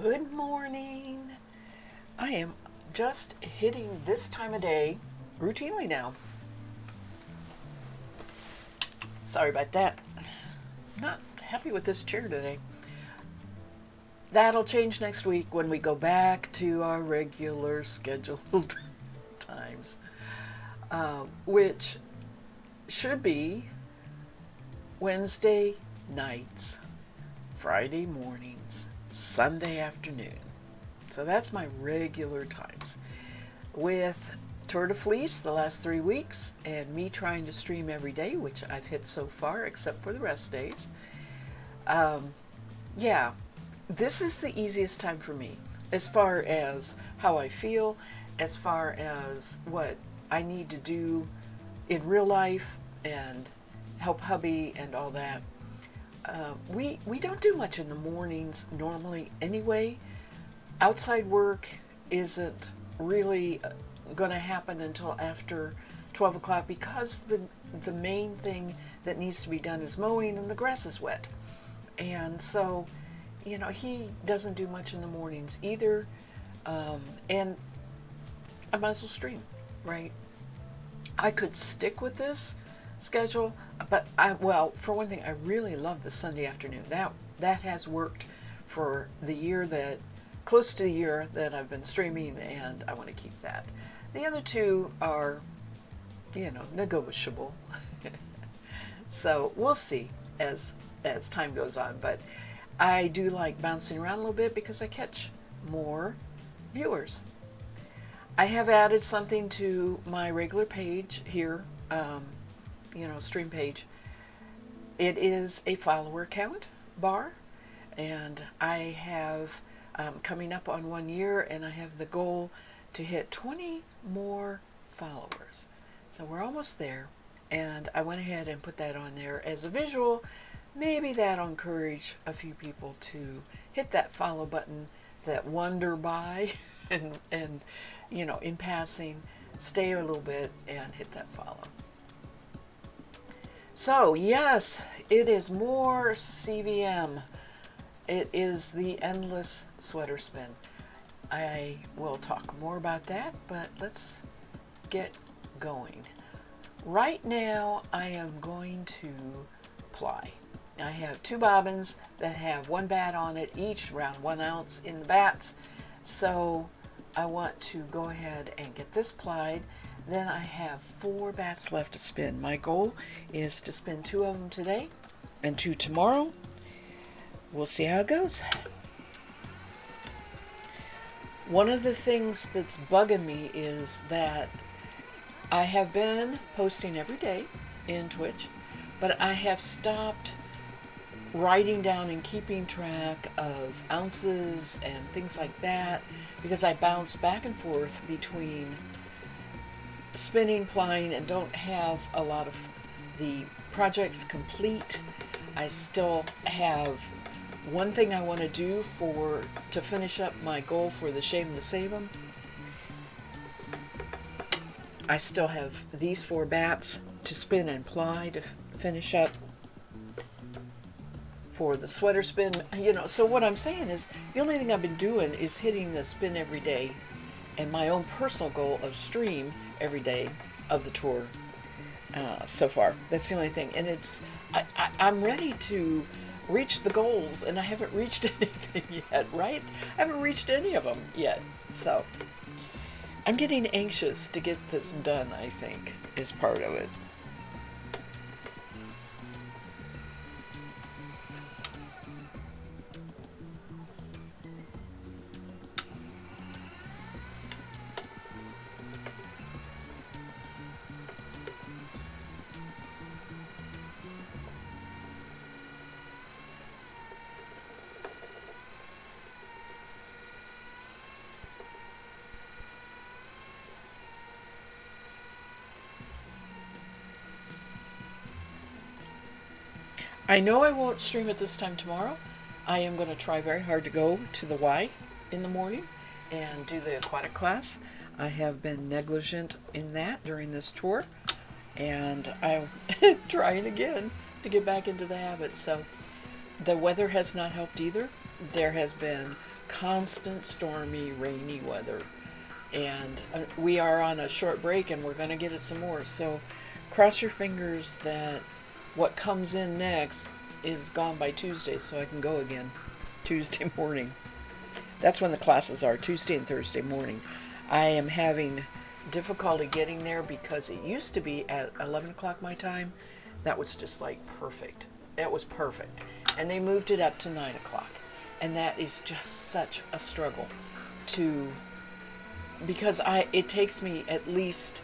Good morning. I am just hitting this time of day routinely now. Sorry about that. Not happy with this chair today. That'll change next week when we go back to our regular scheduled times, which should be Wednesday nights, Friday mornings, Sunday afternoon. So that's my regular times. With Tour de Fleece the last 3 weeks and me trying to stream every day, which I've hit so far except for the rest days. Yeah, this is the easiest time for me as far as how I feel, as far as what I need to do in real life and help hubby and all that. We don't do much in the mornings normally anyway. Outside work isn't really going to happen until after 12 o'clock because the main thing that needs to be done is mowing and the grass is wet. And so, he doesn't do much in the mornings either. And I might as well stream, right? I could stick with this schedule, but for one thing, I really love the Sunday afternoon. That has worked for the year close to the year that I've been streaming, and I want to keep that. The other two are, negotiable. So we'll see as time goes on, but I do like bouncing around a little bit because I catch more viewers. I have added something to my regular page here, stream page. It is a follower count bar, and I have coming up on 1 year, and I have the goal to hit 20 more followers. So we're almost there, and I went ahead and put that on there as a visual. Maybe that'll encourage a few people to hit that follow button, that wander by, and in passing, stay a little bit and hit that follow. So yes, it is more CVM. It is the endless sweater spin. I will talk more about that, but let's get going. Right now, I am going to ply. I have 2 bobbins that have 1 bat on it, each around 1 ounce in the bats. So I want to go ahead and get this plied. Then I have 4 bats left to spin. My goal is to spin 2 of them today and 2 tomorrow. We'll see how it goes. One of the things that's bugging me is that I have been posting every day in Twitch, but I have stopped writing down and keeping track of ounces and things like that because I bounce back and forth between spinning, plying, and don't have a lot of the projects complete. I still have one thing I want to do to finish up my goal for the Shave 'em to Save 'em. I still have these 4 bats to spin and ply to finish up for the sweater spin. So what I'm saying is the only thing I've been doing is hitting the spin every day and my own personal goal of stream every day of the tour so far. That's the only thing. And I'm ready to reach the goals, and I haven't reached anything yet, right? I haven't reached any of them yet. So I'm getting anxious to get this done, I think, is part of it. I know I won't stream at this time tomorrow. I am going to try very hard to go to the Y in the morning and do the aquatic class. I have been negligent in that during this tour, and I'm trying again to get back into the habit. So the weather has not helped either. There has been constant stormy, rainy weather. And we are on a short break and we're going to get it some more. So cross your fingers that what comes in next is gone by Tuesday so I can go again Tuesday morning. That's when the classes are, Tuesday and Thursday morning. I am having difficulty getting there because it used to be at 11 o'clock my time. That was just like perfect. That was perfect. And they moved it up to 9 o'clock. And that is just such a struggle to, because it takes me at least,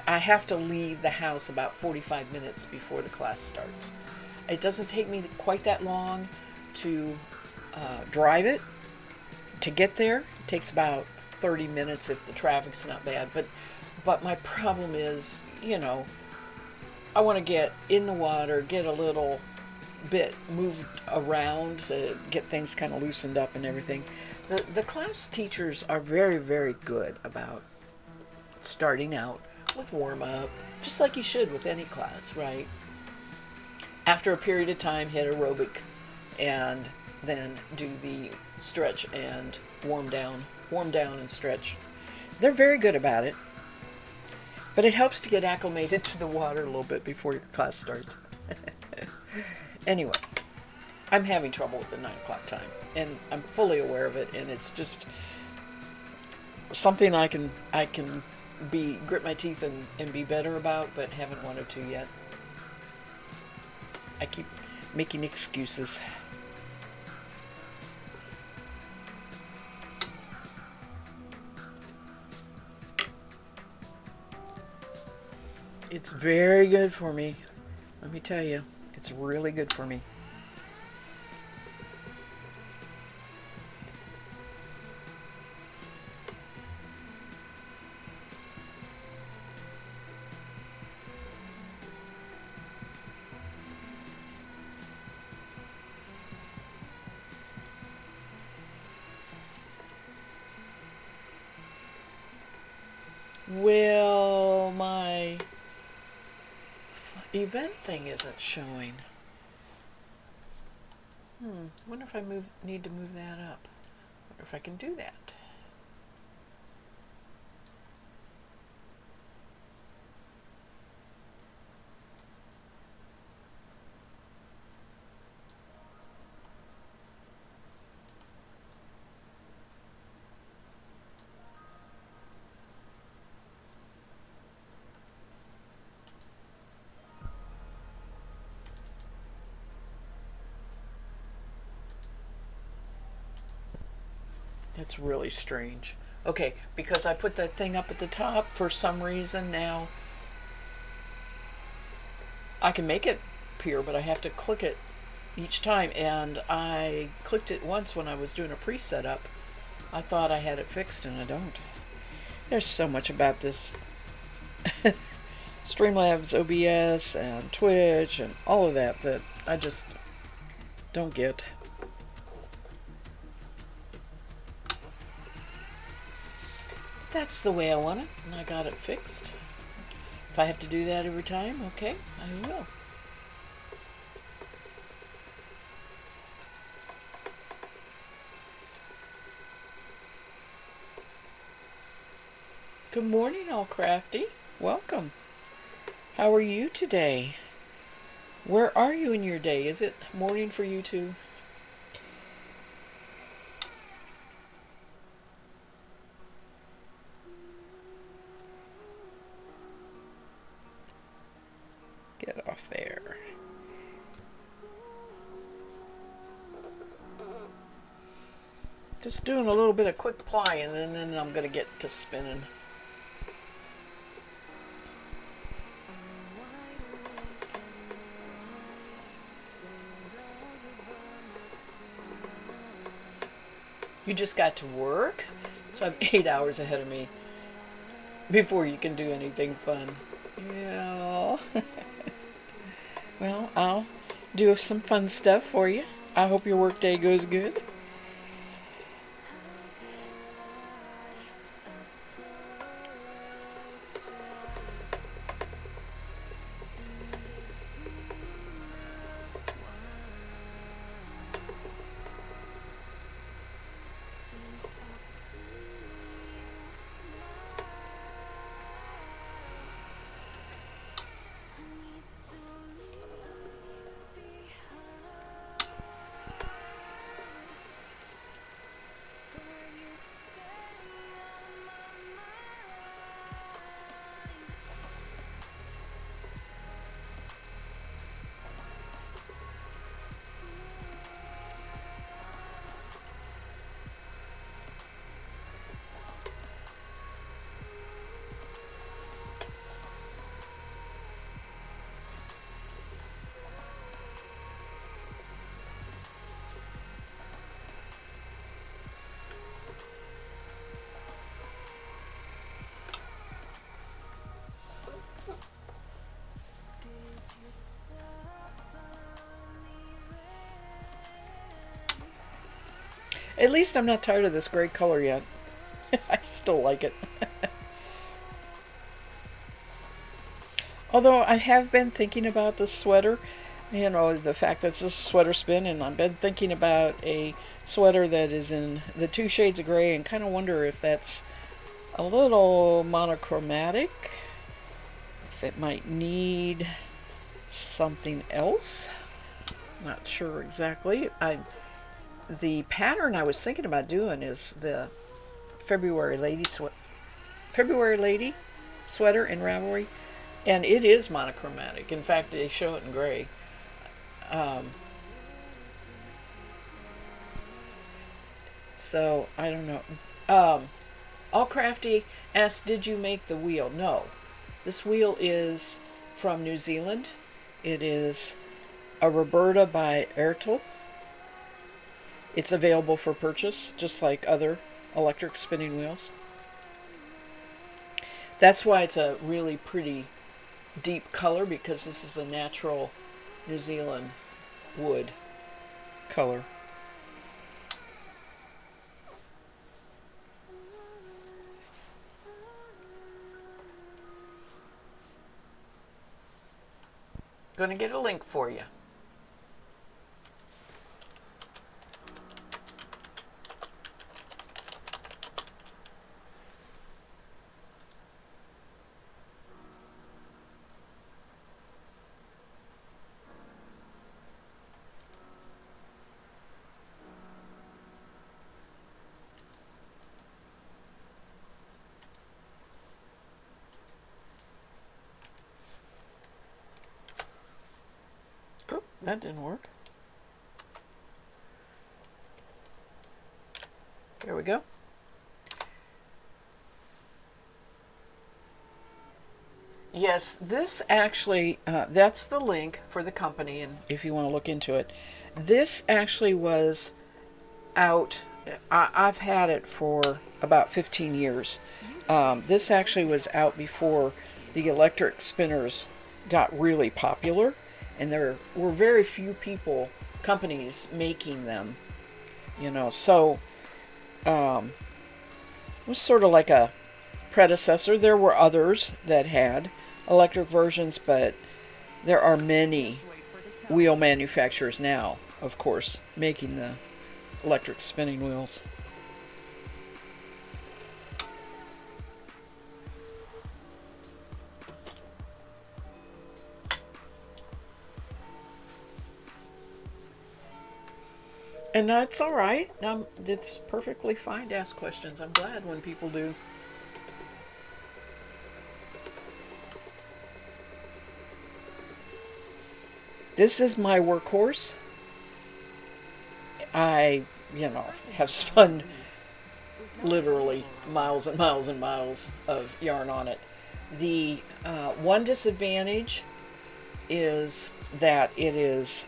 I have to leave the house about 45 minutes before the class starts. It doesn't take me quite that long to drive it, to get there. It takes about 30 minutes if the traffic's not bad. But my problem is, I want to get in the water, get a little bit moved around to get things kind of loosened up and everything. The class teachers are very, very good about starting out with warm-up, just like you should with any class, right? After a period of time, hit aerobic, and then do the stretch and warm down and stretch. They're very good about it, but it helps to get acclimated to the water a little bit before your class starts. Anyway, I'm having trouble with the 9 o'clock time, and I'm fully aware of it, and it's just something I can grit my teeth and be better about, but haven't wanted to yet. I keep making excuses. It's very good for me. Let me tell you, it's really good for me. Well, my event thing isn't showing. Wonder if I need to move that up. Wonder if I can do that. That's really strange. Okay, because I put that thing up at the top, for some reason now I can make it appear, but I have to click it each time, and I clicked it once when I was doing a pre-setup. I thought I had it fixed, and I don't. There's so much about this Streamlabs, OBS, and Twitch, and all of that I just don't get. That's the way I want it, and I got it fixed. If I have to do that every time, okay, I will. Good morning, all crafty. Welcome. How are you today? Where are you in your day? Is it morning for you too? Get off there. Just doing a little bit of quick plying, and then I'm going to get to spinning. You just got to work? So I'm 8 hours ahead of me before you can do anything fun. Yeah. Well, I'll do some fun stuff for you. I hope your work day goes good. At least I'm not tired of this gray color yet. I still like it. Although I have been thinking about this sweater, you know, the fact that it's a sweater spin, and I've been thinking about a sweater that is in the 2 shades of gray and kind of wonder if that's a little monochromatic, if it might need something else. Not sure exactly. The pattern I was thinking about doing is the February Lady sweater in Ravelry, and it is monochromatic. In fact, they show it in gray. So I don't know. All Crafty asked, "Did you make the wheel?" No, this wheel is from New Zealand. It is a Roberta by Ertel. It's available for purchase, just like other electric spinning wheels. That's why it's a really pretty deep color, because this is a natural New Zealand wood color. Going to get a link for you. Oh, that didn't work. There we go. Yes, this actually, that's the link for the company, and if you want to look into it. This actually was out, I've had it for about 15 years. This actually was out before the electric spinners got really popular, and there were very few companies making them, you know, so it was sort of like a predecessor. There were others that had electric versions, but there are many wheel manufacturers now, of course, making the electric spinning wheels. And that's all right. It's perfectly fine to ask questions. I'm glad when people do. This is my workhorse. I, have spun literally miles and miles and miles of yarn on it. The one disadvantage is that it is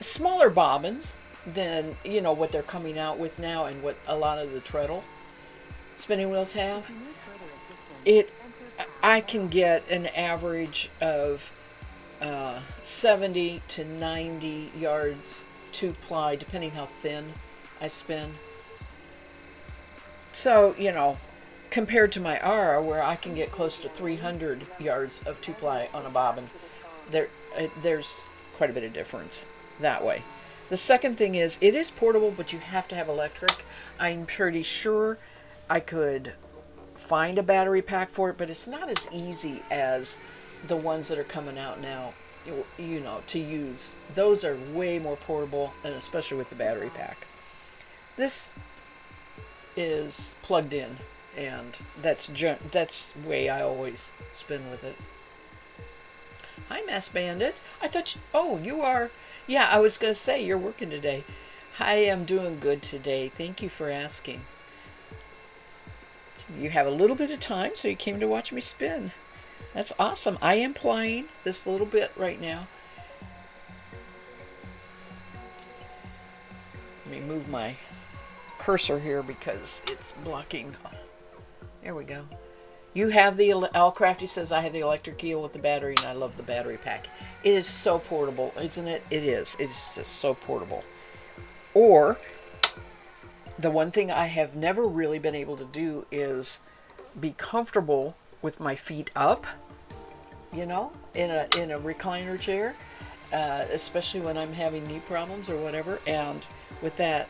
smaller bobbins than what they're coming out with now, and what a lot of the treadle spinning wheels have. I can get an average of 70 to 90 yards 2-ply, depending how thin I spin. So, compared to my Ara, where I can get close to 300 yards of 2-ply on a bobbin, there's quite a bit of difference that way. The second thing is, it is portable, but you have to have electric. I'm pretty sure I could find a battery pack for it, but it's not as easy as the ones that are coming out now, to use. Those are way more portable, and especially with the battery pack. This is plugged in, and that's the way I always spin with it. Hi, Mass Bandit. I thought you are. Yeah, I was going to say, you're working today. I am doing good today. Thank you for asking. You have a little bit of time, so you came to watch me spin. That's awesome. I am playing this little bit right now. Let me move my cursor here because it's blocking. There we go. You have Al Crafty says, I have the electric eel with the battery, and I love the battery pack. It is so portable, isn't it? It is. It's just so portable. Or the one thing I have never really been able to do is be comfortable with my feet up, you know, in a recliner chair, especially when I'm having knee problems or whatever. And with that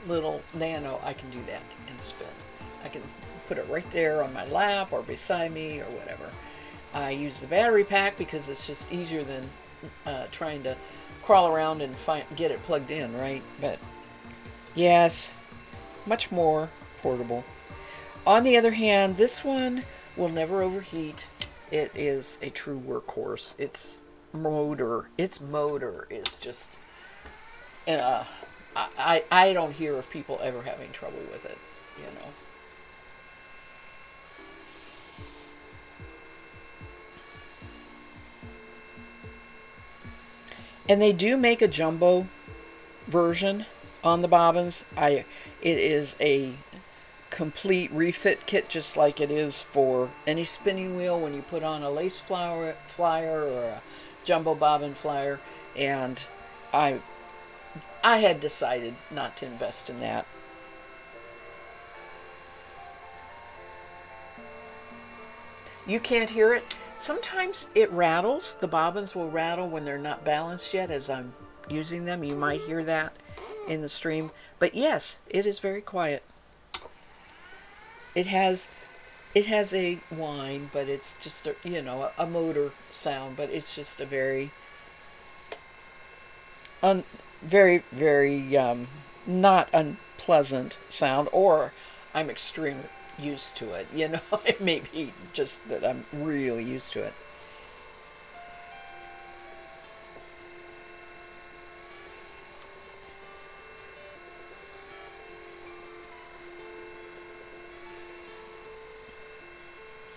little Nano, I can do that and spin. I can put it right there on my lap or beside me or whatever. I use the battery pack because it's just easier than trying to crawl around and get it plugged in, right? But yes, much more portable. On the other hand, this one will never overheat. It is a true workhorse. Its motor is just, I don't hear of people ever having trouble with it, you know. And they do make a jumbo version on the bobbins. It is a complete refit kit, just like it is for any spinning wheel when you put on a lace flyer or a jumbo bobbin flyer. And I had decided not to invest in that. You can't hear it. Sometimes it rattles. The bobbins will rattle when they're not balanced yet as I'm using them. You might hear that in the stream. But yes, it is very quiet. It has a whine, but it's just a motor sound, but it's just a very very not unpleasant sound, or I'm extremely used to it, you know. It may be just that I'm really used to it.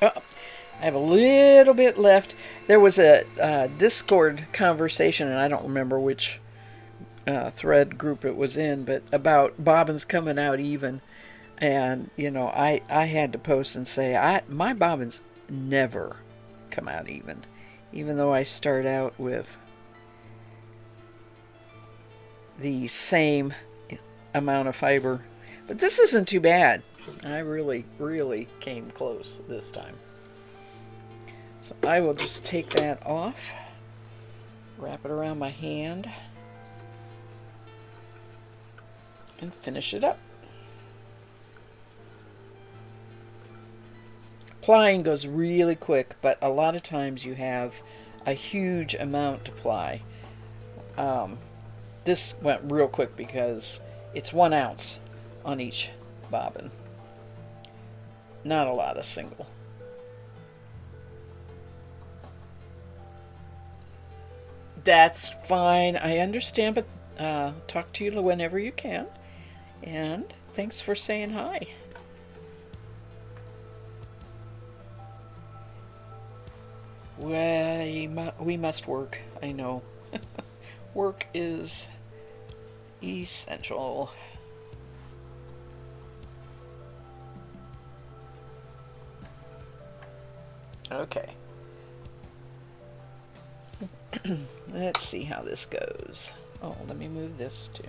Oh, I have a little bit left. There was a Discord conversation, and I don't remember which thread group it was in, but about bobbins coming out even. And, I had to post and say, my bobbins never come out even though I start out with the same amount of fiber. But this isn't too bad. I really, really came close this time. So I will just take that off, wrap it around my hand, and finish it up. Plying goes really quick, but a lot of times you have a huge amount to ply. This went real quick because it's 1 ounce on each bobbin. Not a lot of single. That's fine. I understand, but talk to you whenever you can. And thanks for saying hi. We must work, I know. Work is essential. Okay. Let's see how this goes. Oh, let me move this too.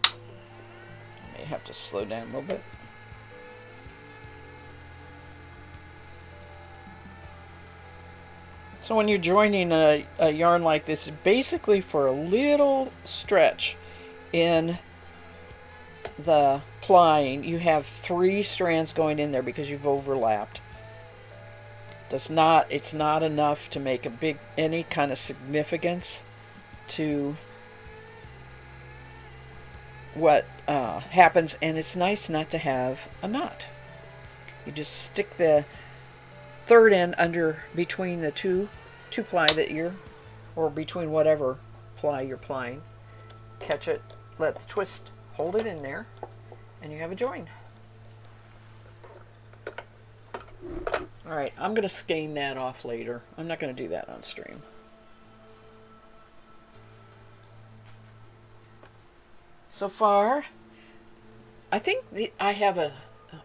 I may have to slow down a little bit. So when you're joining a yarn like this, basically for a little stretch in the plying, you have 3 strands going in there because you've overlapped. It's not enough to make any kind of significance to what happens, and it's nice not to have a knot. You just stick the 3rd end under between the two ply or between whatever ply you're plying. Catch it, let the twist hold it in there, and you have a join. Alright, I'm going to skein that off later. I'm not going to do that on stream. So far, I think I have a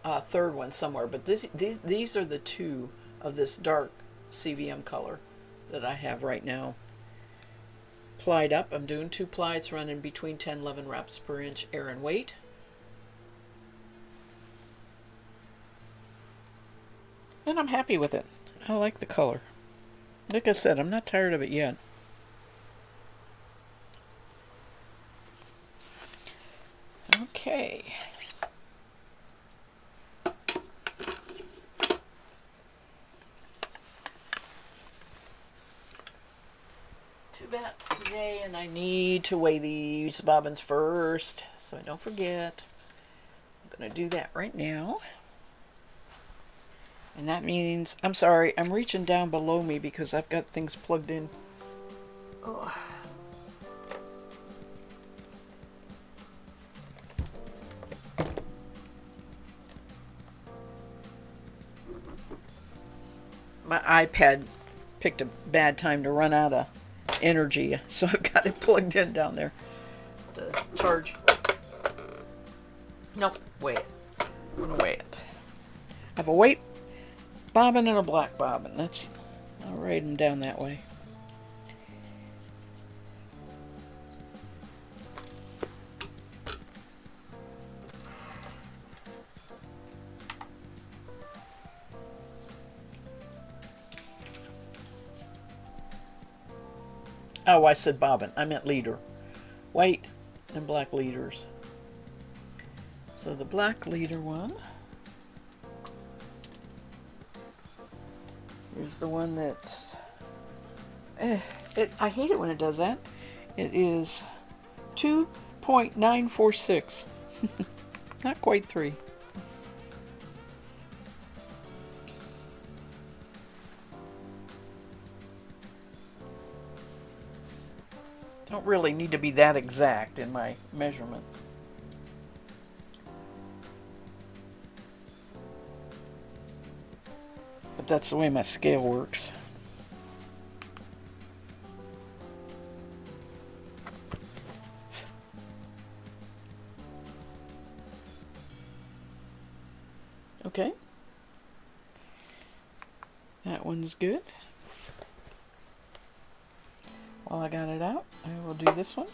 3rd one somewhere, but these are the 2 of this dark CVM color that I have right now. plied up. I'm doing 2 plies, running between 10 and 11 reps per inch air and weight. And I'm happy with it. I like the color. Like I said, I'm not tired of it yet. Okay. 2 bats today, and I need to weigh these bobbins first, so I don't forget. I'm going to do that right now. And that means, I'm sorry, I'm reaching down below me because I've got things plugged in. Oh. My iPad picked a bad time to run out of energy, so I've got it plugged in down there to charge. Nope, weigh it. I'm going to weigh it. I have a white bobbin and a black bobbin. I'll write them down that way. Oh, I said bobbin. I meant leader. White and black leaders. So the black leader one is the one that... I hate it when it does that. It is 2.946. Not quite 3. Don't really need to be that exact in my measurement. But that's the way my scale works. Okay. That one's good. While I got it out, I will do this one.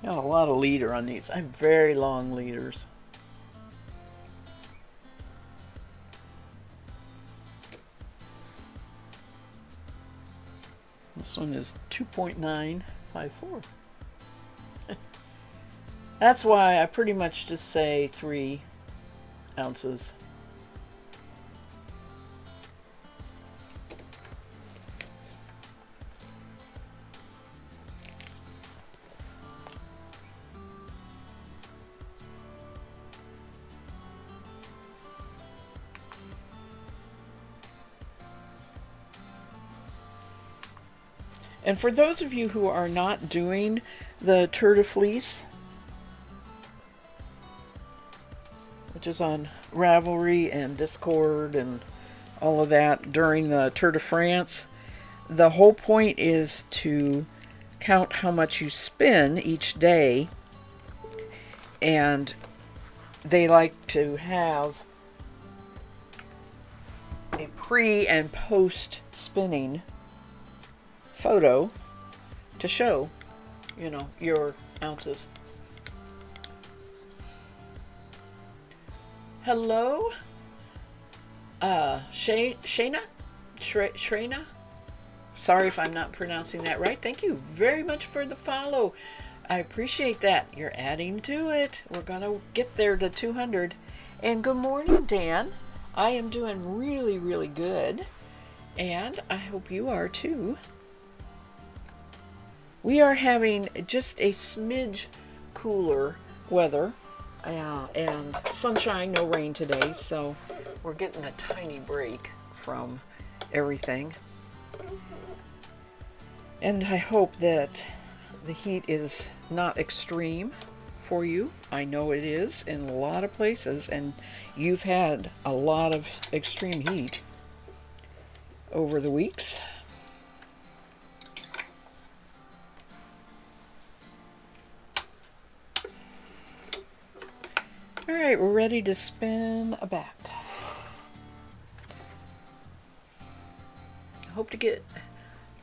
Got a lot of leader on these. I have very long leaders. This one is 2.954. That's why I pretty much just say 3 ounces. And for those of you who are not doing the Tour de Fleece, which is on Ravelry and Discord and all of that during the Tour de France, the whole point is to count how much you spin each day, and they like to have a pre and post spinning photo to show, you know, your ounces. Hello, Shayna? Shrena? Sorry if I'm not pronouncing that right. Thank you very much for the follow. I appreciate that. You're adding to it. We're going to get there to 200. And good morning, Dan. I am doing really, really good. And I hope you are too. We are having just a smidge cooler weather and sunshine, no rain today, so we're getting a tiny break from everything. And I hope that the heat is not extreme for you. I know it is in a lot of places, and you've had a lot of extreme heat over the weeks. Alright, we're ready to spin a bat. I hope to get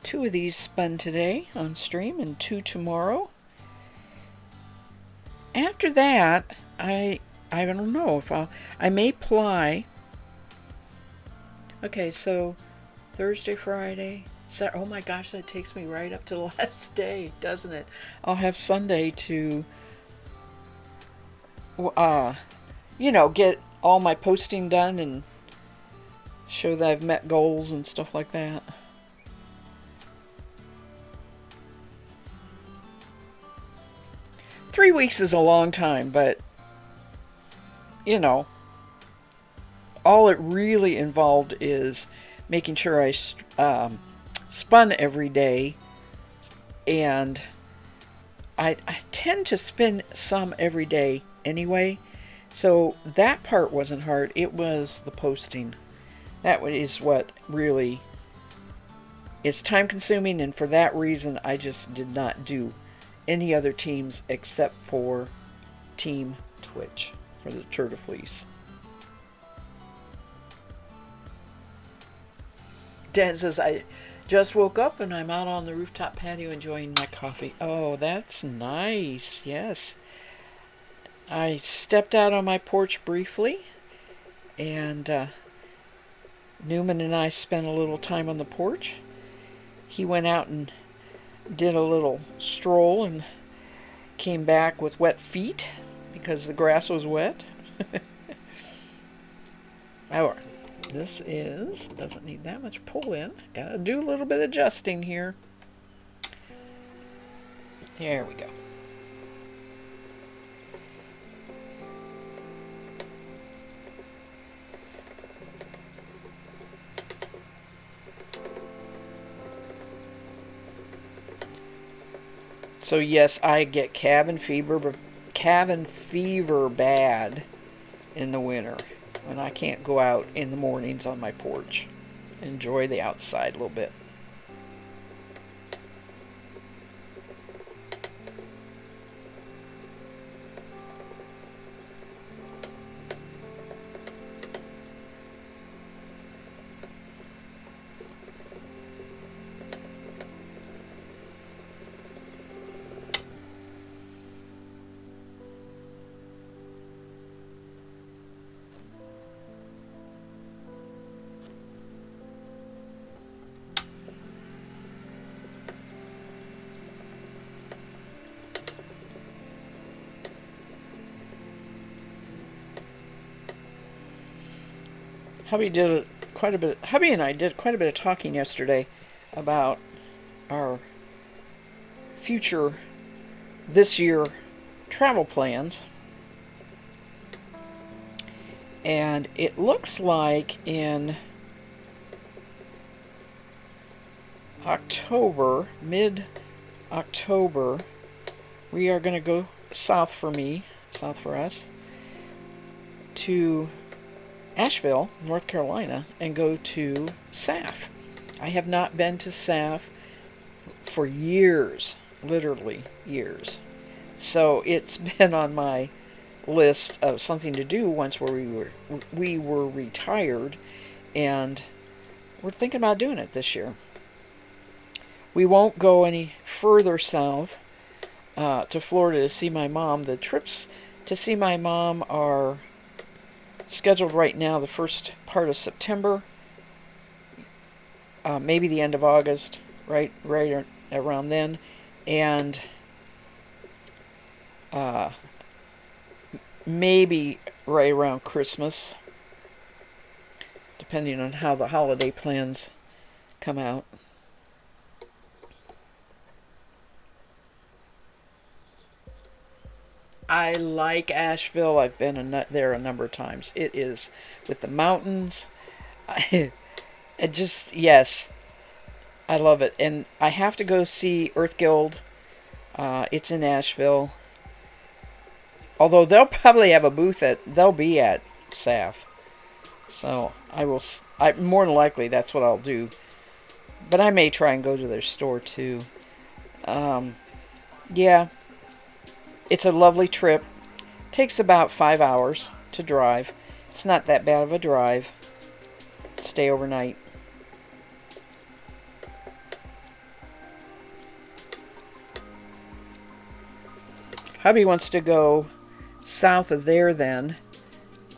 2 of these spun today on stream and 2 tomorrow. After that, I don't know if I may ply. Okay, so Thursday, Friday, Saturday. Oh my gosh, that takes me right up to the last day, doesn't it? I'll have Sunday to get all my posting done and show that I've met goals and stuff like that. Three weeks is a long time, but all it really involved is making sure I spun every day, and I tend to spin some every day anyway, so that part wasn't hard. It was the posting. That is what really is time consuming, and for that reason I just did not do any other teams except for Team Twitch for the Tour de Fleece. Dan says, I just woke up and I'm out on the rooftop patio enjoying my coffee. Oh, that's nice. Yes. I stepped out on my porch briefly, and Newman and I spent a little time on the porch. He went out and did a little stroll and came back with wet feet because the grass was wet. Oh, this doesn't need that much pull in. Gotta do a little bit of adjusting here. There we go. So yes, I get cabin fever bad in the winter when I can't go out in the mornings on my porch. Enjoy the outside a little bit. Hubby and I did quite a bit of talking yesterday about our future this year travel plans. And it looks like in October, mid-October, we are going to go south for us, to Asheville, North Carolina, and go to SAF. I have not been to SAF for years, literally years. So it's been on my list of something to do once we were retired, and we're thinking about doing it this year. We won't go any further south to Florida to see my mom. The trips to see my mom are scheduled right now the first part of September, maybe the end of August, right around then, and maybe right around Christmas, depending on how the holiday plans come out. I like Asheville. I've been there a number of times. It is with the mountains. Yes, I love it. And I have to go see Earth Guild. It's in Asheville. Although they'll probably have a booth they'll be at SAF. So more than likely that's what I'll do. But I may try and go to their store too. Yeah. It's a lovely trip Takes about 5 hours to drive. It's not that bad of a drive. Stay overnight. Hubby wants to go south of there then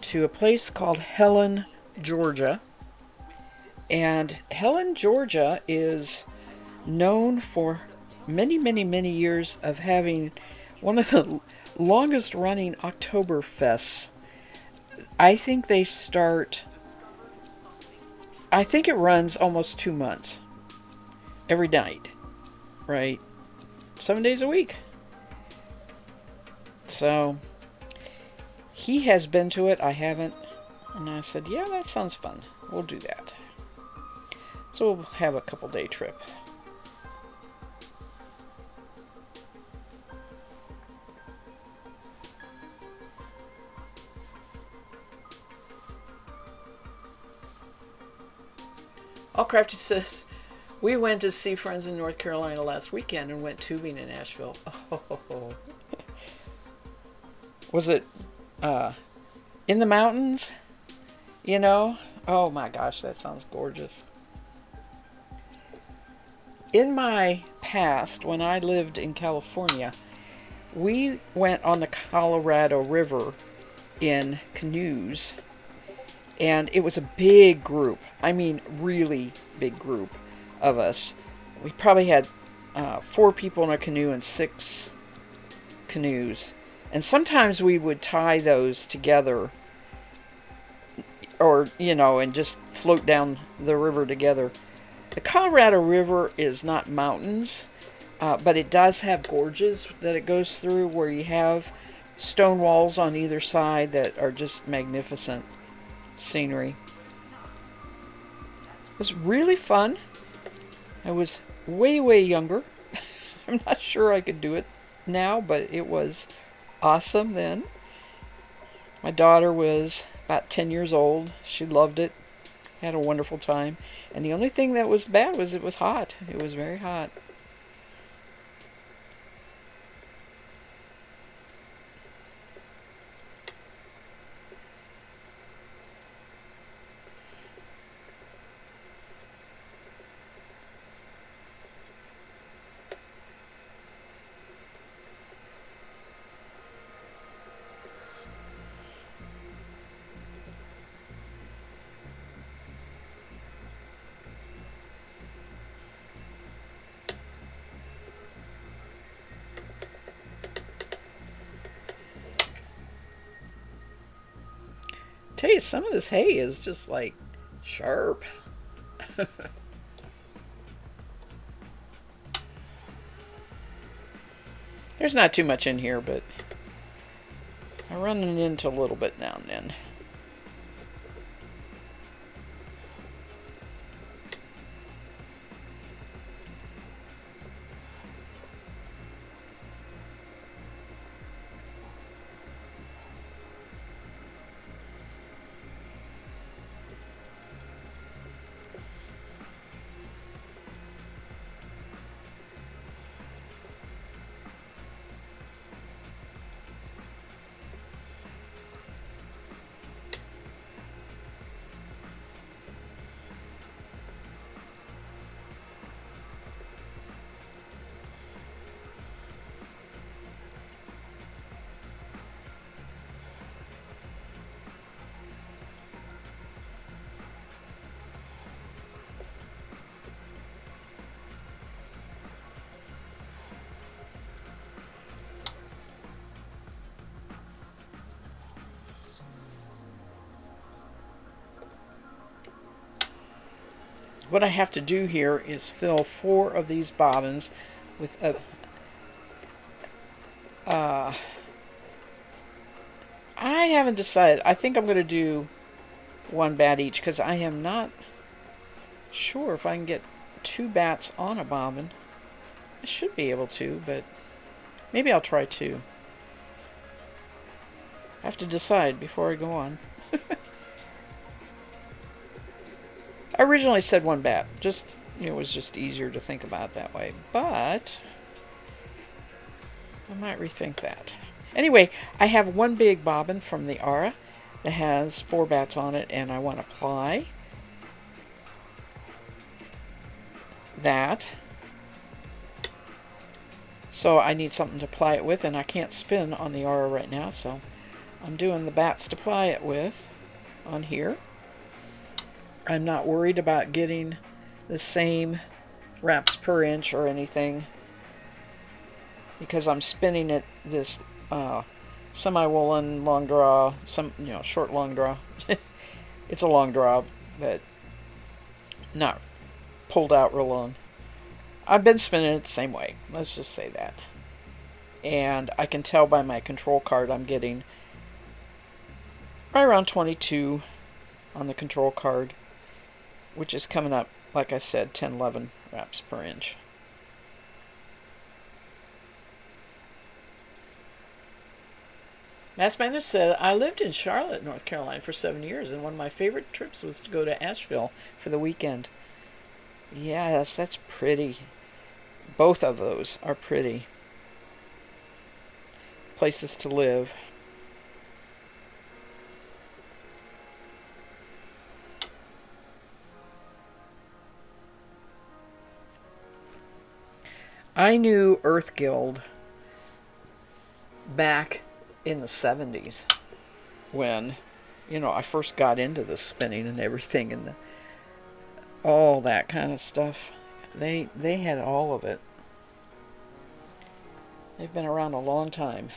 to a place called Helen, Georgia. And Helen, Georgia is known for many, many, many years of having one of the longest running Oktoberfests. I think it runs almost 2 months. Every night. Right? 7 days a week. So, he has been to it. I haven't. And I said, yeah, that sounds fun. We'll do that. So we'll have a couple-day trip. All Crafty says, we went to see friends in North Carolina last weekend and went tubing in Asheville. Oh. Was it in the mountains? You know? Oh my gosh, that sounds gorgeous. In my past, when I lived in California, we went on the Colorado River in canoes. And it was a big group. I mean, really big group of us. We probably had 4 people in a canoe and 6 canoes. And sometimes we would tie those together or, and just float down the river together. The Colorado River is not mountains, but it does have gorges that it goes through where you have stone walls on either side that are just magnificent scenery. It was really fun. I was way, way younger. I'm not sure I could do it now, but it was awesome then. My daughter was about 10 years old. She loved it. Had a wonderful time. And the only thing that was bad was it was hot. It was very hot. Tell you, some of this hay is just like sharp. There's not too much in here, but I run it into a little bit now and then. What I have to do here is fill 4 of these bobbins with a I haven't decided. I think I'm going to do 1 bat each because I am not sure if I can get 2 bats on a bobbin. I should be able to, but maybe I'll try 2. I have to decide before I go on. I originally said 1 bat. It was just easier to think about that way. But I might rethink that. Anyway, I have one big bobbin from the Aura that has 4 bats on it, and I want to apply that. So I need something to apply it with, and I can't spin on the Aura right now, so I'm doing the bats to apply it with on here. I'm not worried about getting the same wraps per inch or anything because I'm spinning it this semi-woolen long draw, short long draw. It's a long draw, but not pulled out real long. I've been spinning it the same way. Let's just say that. And I can tell by my control card I'm getting right around 22 on the control card, which is coming up, like I said, 10, 11 wraps per inch. Mass Magnus said, I lived in Charlotte, North Carolina for 7 years, and one of my favorite trips was to go to Asheville for the weekend. Yes, that's pretty. Both of those are pretty places to live. I knew Earth Guild back in the 70s when, I first got into the spinning and everything and all that kind of stuff. They had all of it. They've been around a long time.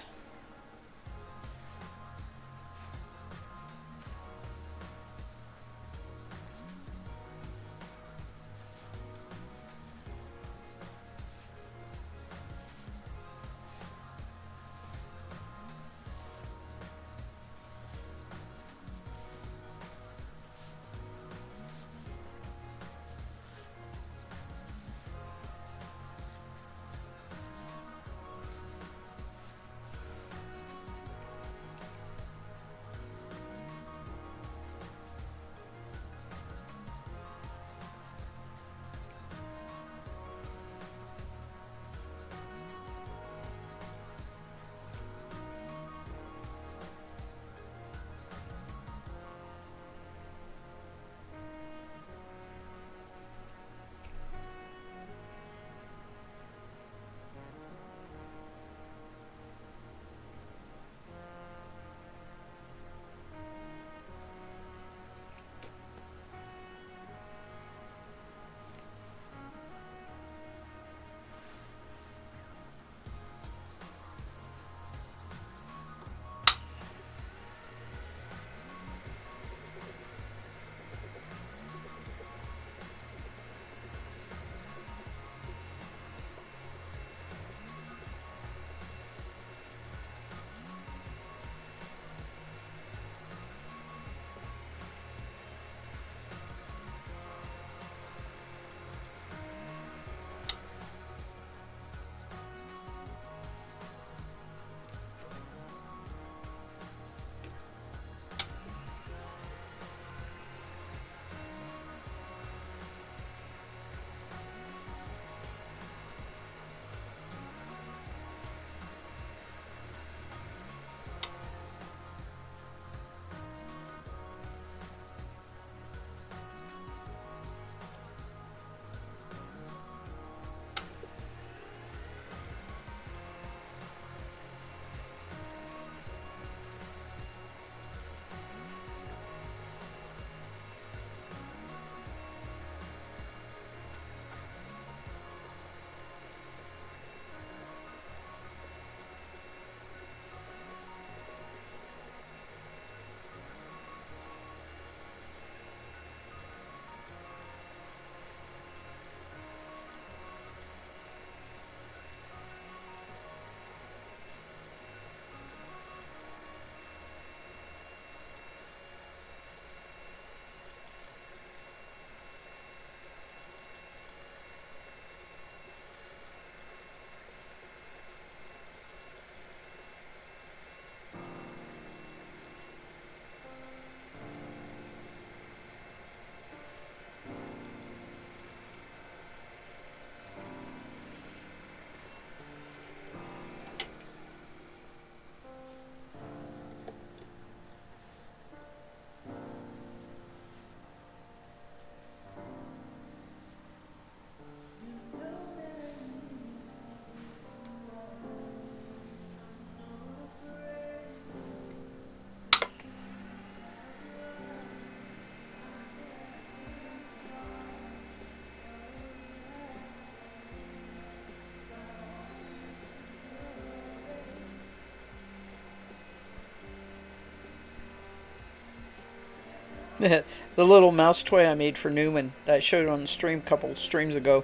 The little mouse toy I made for Newman that I showed on the stream a couple streams ago.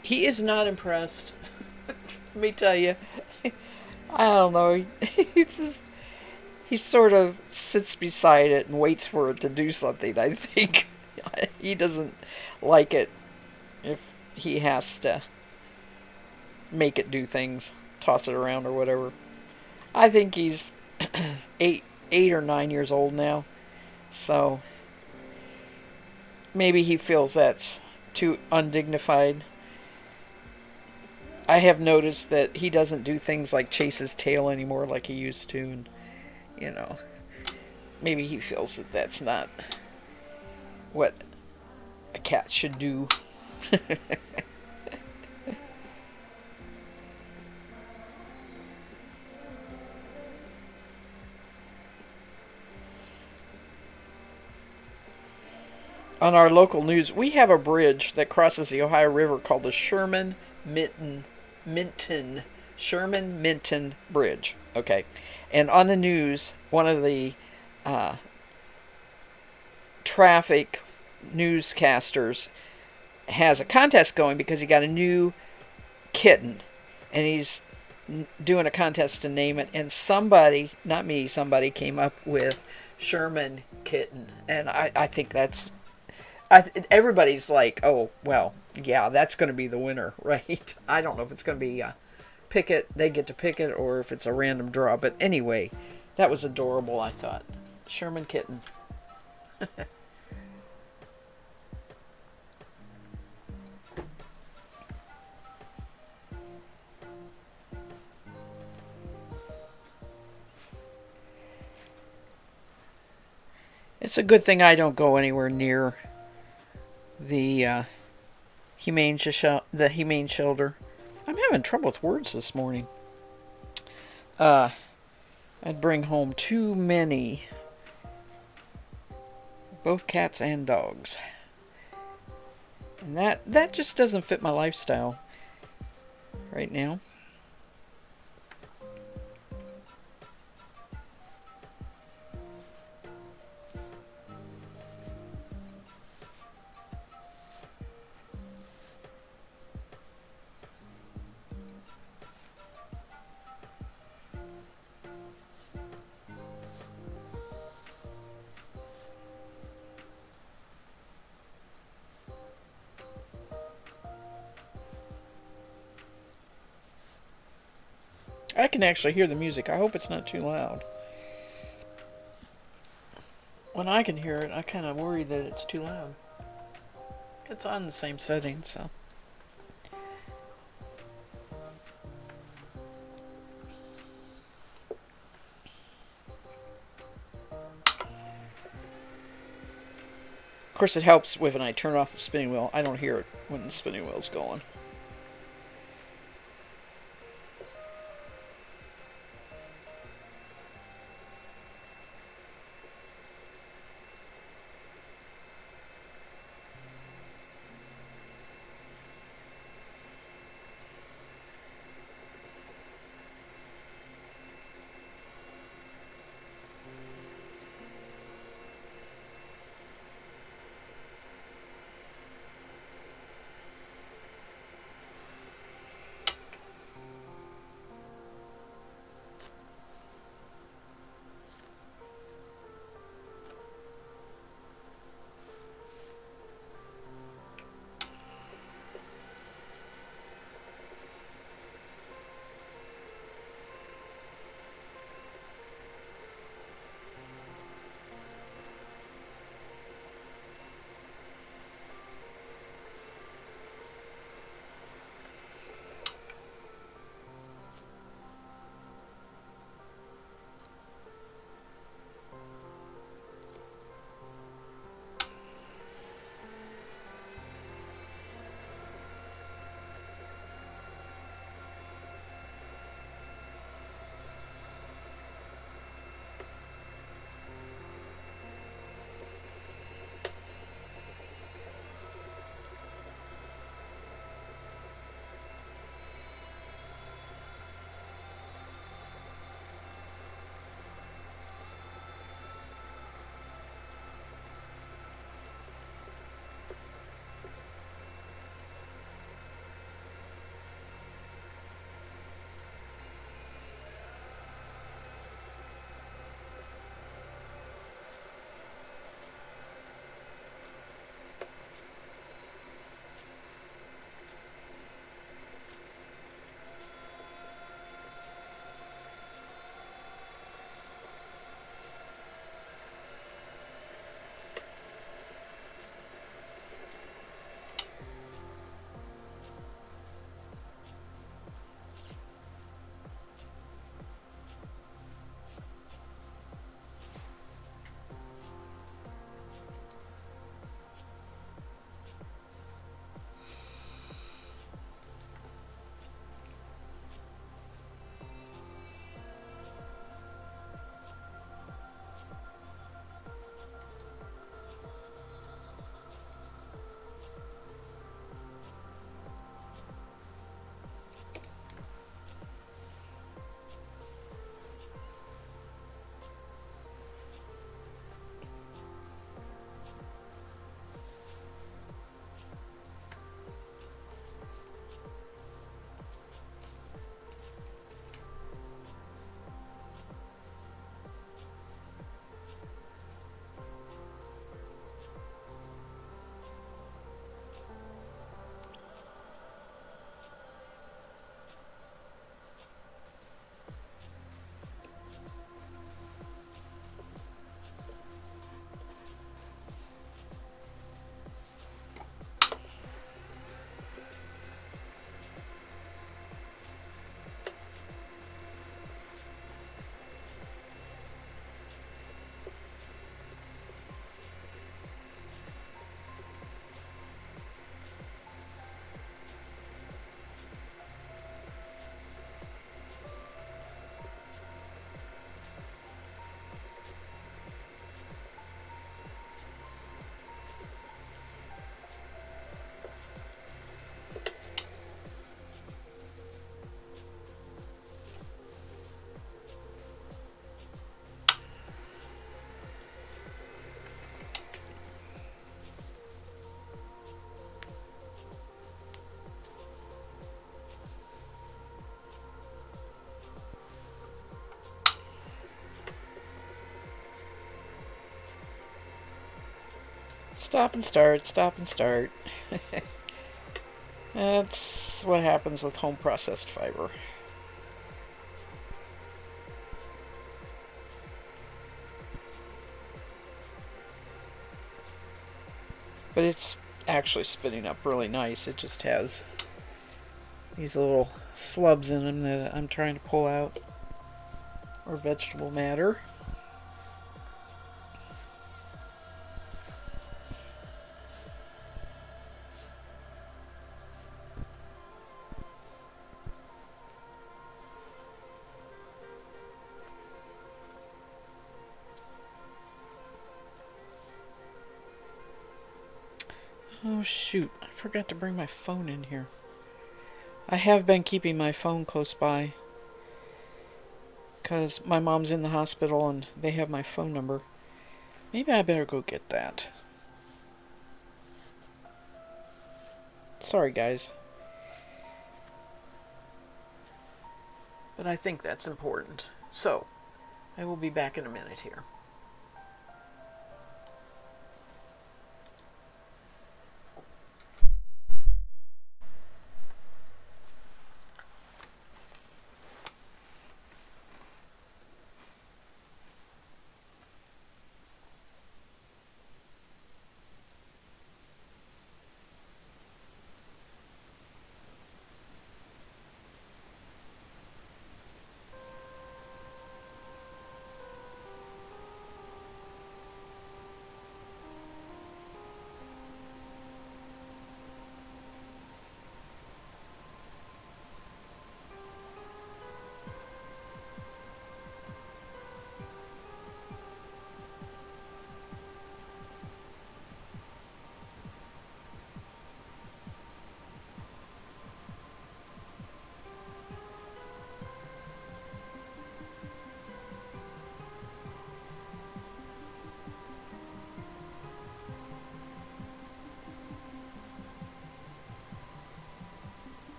He is not impressed. Let me tell you. I don't know. He sort of sits beside it and waits for it to do something, I think. He doesn't like it if he has to make it do things, toss it around or whatever. I think he's eight or 9 years old now, so maybe he feels that's too undignified. I have noticed that he doesn't do things like chase his tail anymore like he used to, and you know, maybe he feels that that's not what a cat should do. On our local news, we have a bridge that crosses the Ohio River called the Sherman Minton Bridge. Okay, and on the news, one of the uh, traffic newscasters has a contest going because he got a new kitten, and he's doing a contest to name it. And somebody, not me, somebody came up with Sherman Kitten, and I think that's everybody's like, oh, well, yeah, that's going to be the winner, right? I don't know if it's going to be pick it, they get to pick it, or if it's a random draw. But anyway, that was adorable, I thought. Sherman Kitten. It's a good thing I don't go anywhere near the humane shelter. I'm having trouble with words this morning. I'd bring home too many, both cats and dogs, and that just doesn't fit my lifestyle right now. I can actually hear the music. I hope it's not too loud. When I can hear it, I kind of worry that it's too loud. It's on the same setting, so. Of course, it helps when I turn off the spinning wheel. I don't hear it when the spinning wheel's going. Stop and start, stop and start. That's what happens with home processed fiber. But it's actually spitting up really nice. It just has these little slubs in them that I'm trying to pull out, or vegetable matter. Oh shoot, I forgot to bring my phone in here. I have been keeping my phone close by because my mom's in the hospital and they have my phone number. Maybe I better go get that. Sorry guys. But I think that's important. So, I will be back in a minute here.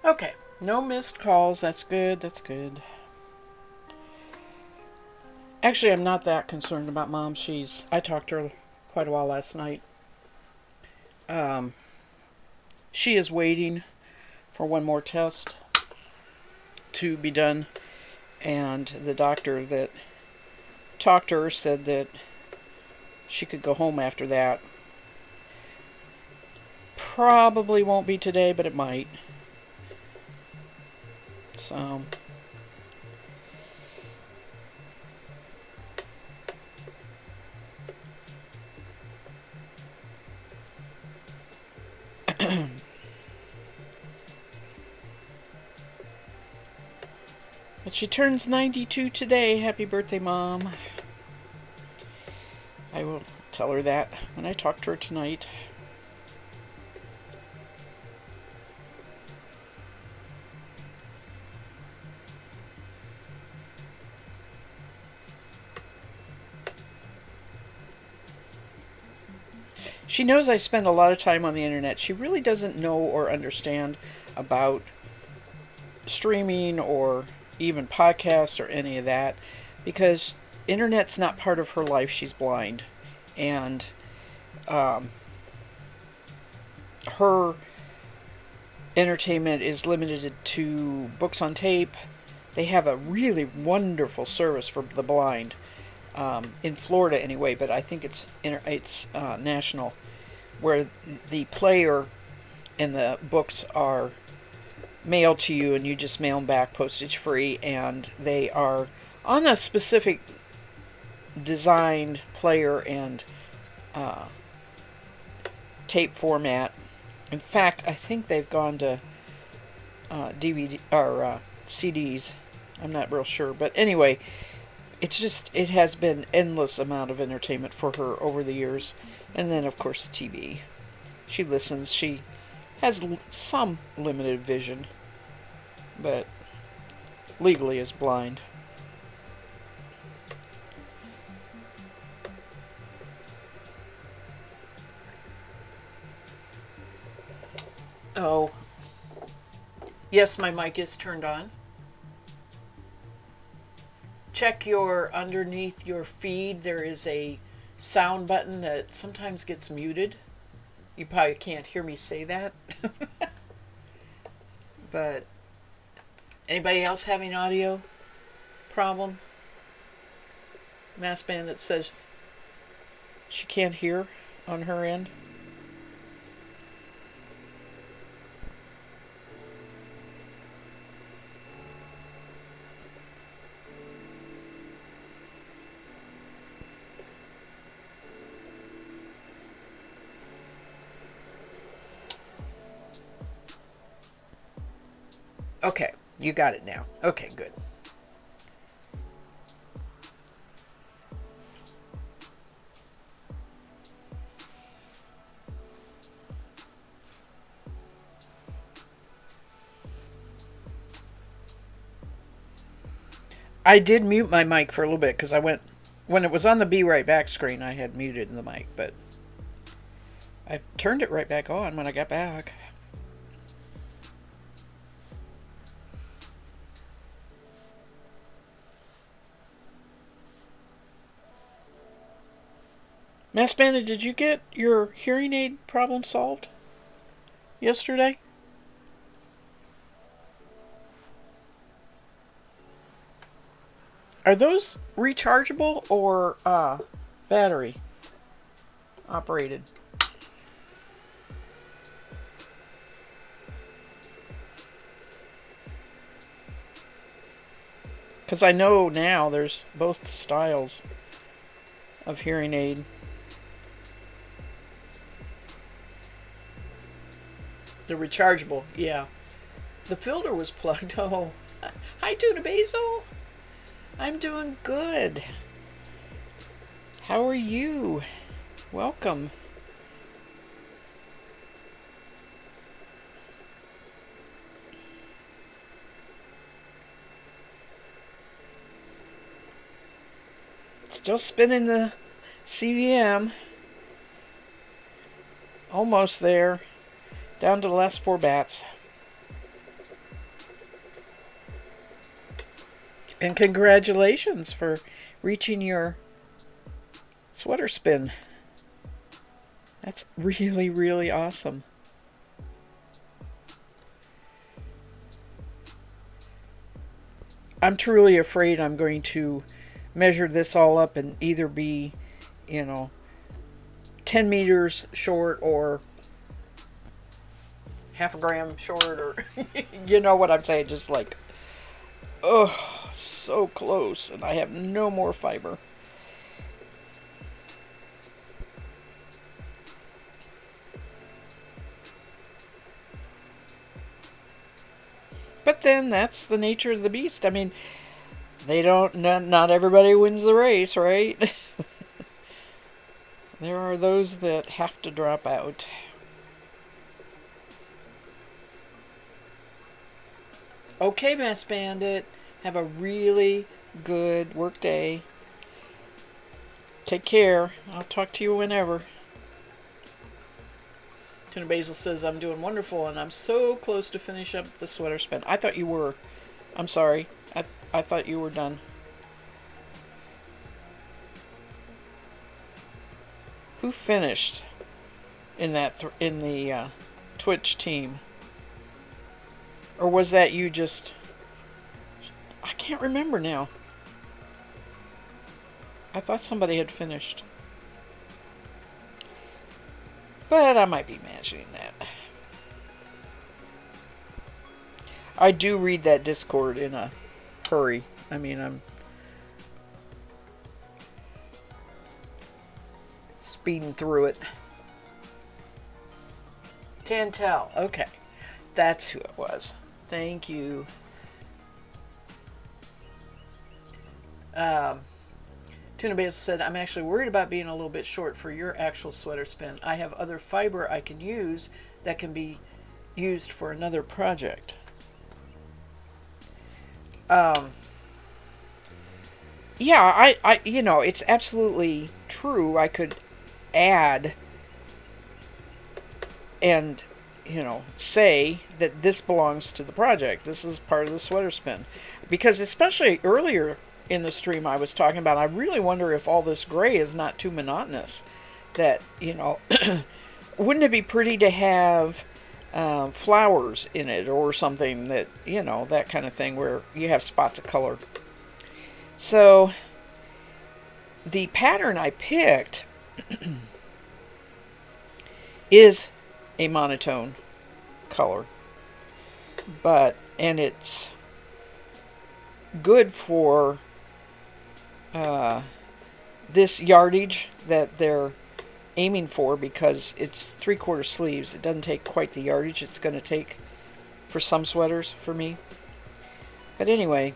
Okay, no missed calls. That's good, that's good. Actually, I'm not that concerned about Mom. I talked to her quite a while last night. She is waiting for one more test to be done, and the doctor that talked to her said that she could go home after that. Probably won't be today, but it might. So, but she turns 92 today. Happy birthday, Mom. I will tell her that when I talk to her tonight. She knows I spend a lot of time on the internet. She really doesn't know or understand about streaming or even podcasts or any of that because internet's not part of her life. She's blind. And her entertainment is limited to books on tape. They have a really wonderful service for the blind. in Florida anyway, but I think it's national, where the player and the books are mailed to you, and you just mail them back postage free, and they are on a specific designed player and tape format. In fact, I think they've gone to DVD or CDs. I'm not real sure, but anyway, it has been endless amount of entertainment for her over the years. And then of course TV. She listens. She has some limited vision, but legally is blind. Oh, yes, my mic is turned on. Check underneath your feed. There is a sound button that sometimes gets muted. You probably can't hear me say that. But anybody else having audio problem? Mass Bandit says she can't hear on her end. Okay, you got it now. Okay, good. I did mute my mic for a little bit because when it was on the Be Right Back screen, I had muted the mic, but I turned it right back on when I got back. Mass Bandit, did you get your hearing aid problem solved yesterday? Are those rechargeable or battery operated? Because I know now there's both styles of hearing aid. The rechargeable, yeah. The filter was plugged. Oh, hi, Tuna Basil. I'm doing good. How are you? Welcome. Still spinning the CVM. Almost there. Down to the last 4 bats. And congratulations for reaching your sweater spin. That's really, really awesome. I'm truly afraid I'm going to measure this all up and either be, 10 meters short or half a gram short, or you know what I'm saying, just like, oh, so close, and I have no more fiber. But then that's the nature of the beast. I mean, not everybody wins the race, right? There are those that have to drop out. Okay, Mass Bandit. Have a really good work day. Take care. I'll talk to you whenever. Tuna Basil says, I'm doing wonderful and I'm so close to finish up the sweater spin. I thought you were. I'm sorry. I thought you were done. Who finished in that in the Twitch team? Or was that you just... I can't remember now. I thought somebody had finished. But I might be imagining that. I do read that Discord in a hurry. I mean, I'm speeding through it. Tantel. Okay. That's who it was. Thank you. Tuna Basil said, I'm actually worried about being a little bit short for your actual sweater spin. I have other fiber I can use that can be used for another project. Yeah, I it's absolutely true. I could add and, say that this belongs to the project. This is part of the sweater spin. Because especially earlier in the stream I was talking about, I really wonder if all this gray is not too monotonous. That, wouldn't it be pretty to have flowers in it or something that, that kind of thing where you have spots of color. So the pattern I picked is a monotone color, and it's good for this yardage that they're aiming for, because it's 3/4 sleeves. It doesn't take quite the yardage it's going to take for some sweaters for me. But anyway,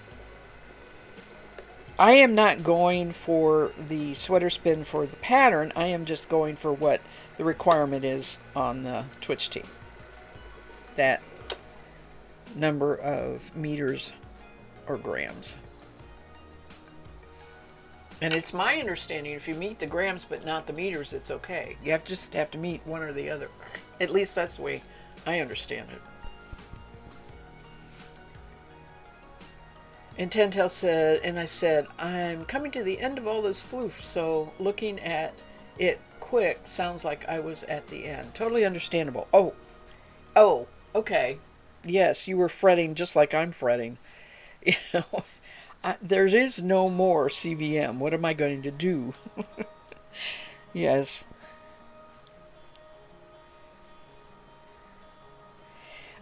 I am not going for the sweater spin for the pattern. I am just going for what the requirement is on the Twitch team. That number of meters or grams. And it's my understanding if you meet the grams but not the meters, it's okay. You just have to meet one or the other. At least that's the way I understand it. And Tentel said, and I said, I'm coming to the end of all this floof, so looking at it quick sounds like I was at the end. Totally understandable. Oh, okay. Yes, you were fretting just like I'm fretting. There is no more CVM. What am I going to do? Yes.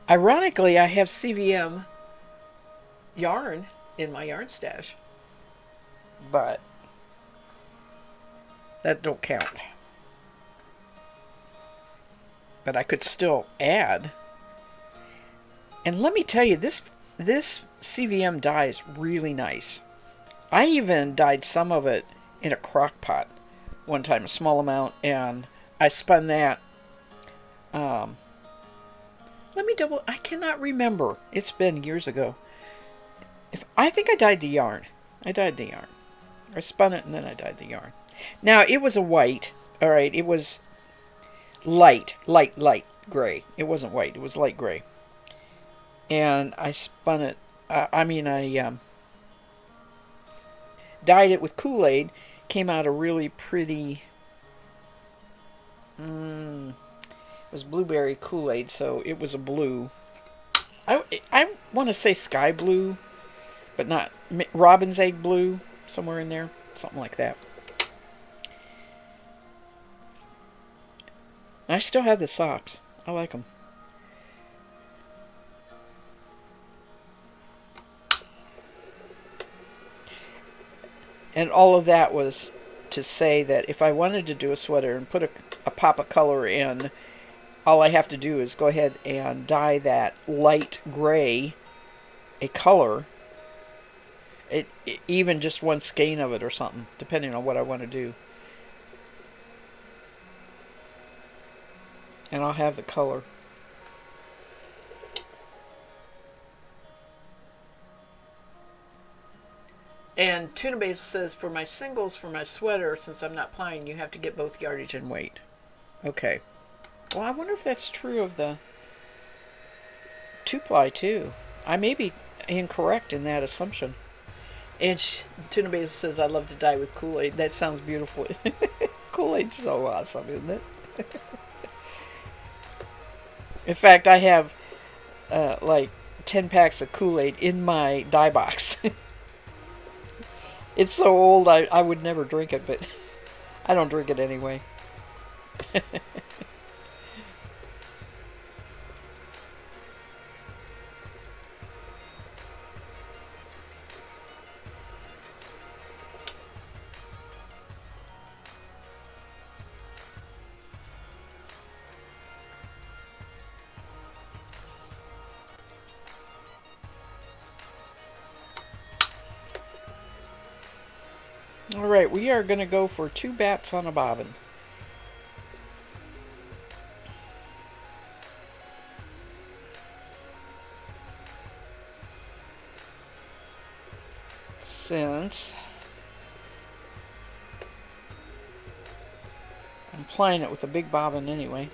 Ironically, I have CVM yarn in my yarn stash, but that don't count. But I could still add. And let me tell you, this CVM dye is really nice. I even dyed some of it in a crock pot one time, a small amount, and I spun that. I cannot remember. It's been years ago. I think I dyed the yarn. I spun it and then I dyed the yarn. Now, it was a white. All right, it was light gray. It wasn't white. It was light gray. And I spun it. I dyed it with Kool-Aid. Came out a really pretty. It was blueberry Kool-Aid, so it was a blue. I want to say sky blue, but not robin's egg blue, somewhere in there, something like that. And I still have the socks. I like them. And all of that was to say that if I wanted to do a sweater and put a pop of color in, all I have to do is go ahead and dye that light gray a color, even just one skein of it or something, depending on what I want to do. And I'll have the color. And Tuna Basil says, for my singles, for my sweater, since I'm not plying, you have to get both yardage and weight. Okay. Well, I wonder if that's true of the 2-ply, too. I may be incorrect in that assumption. And Tuna Basil says, I love to dye with Kool-Aid. That sounds beautiful. Kool-Aid's so awesome, isn't it? In fact, I have like 10 packs of Kool-Aid in my dye box. It's so old I would never drink it, but I don't drink it anyway. Alright, we are going to go for 2 bats on a bobbin. Since I'm plying it with a big bobbin anyway.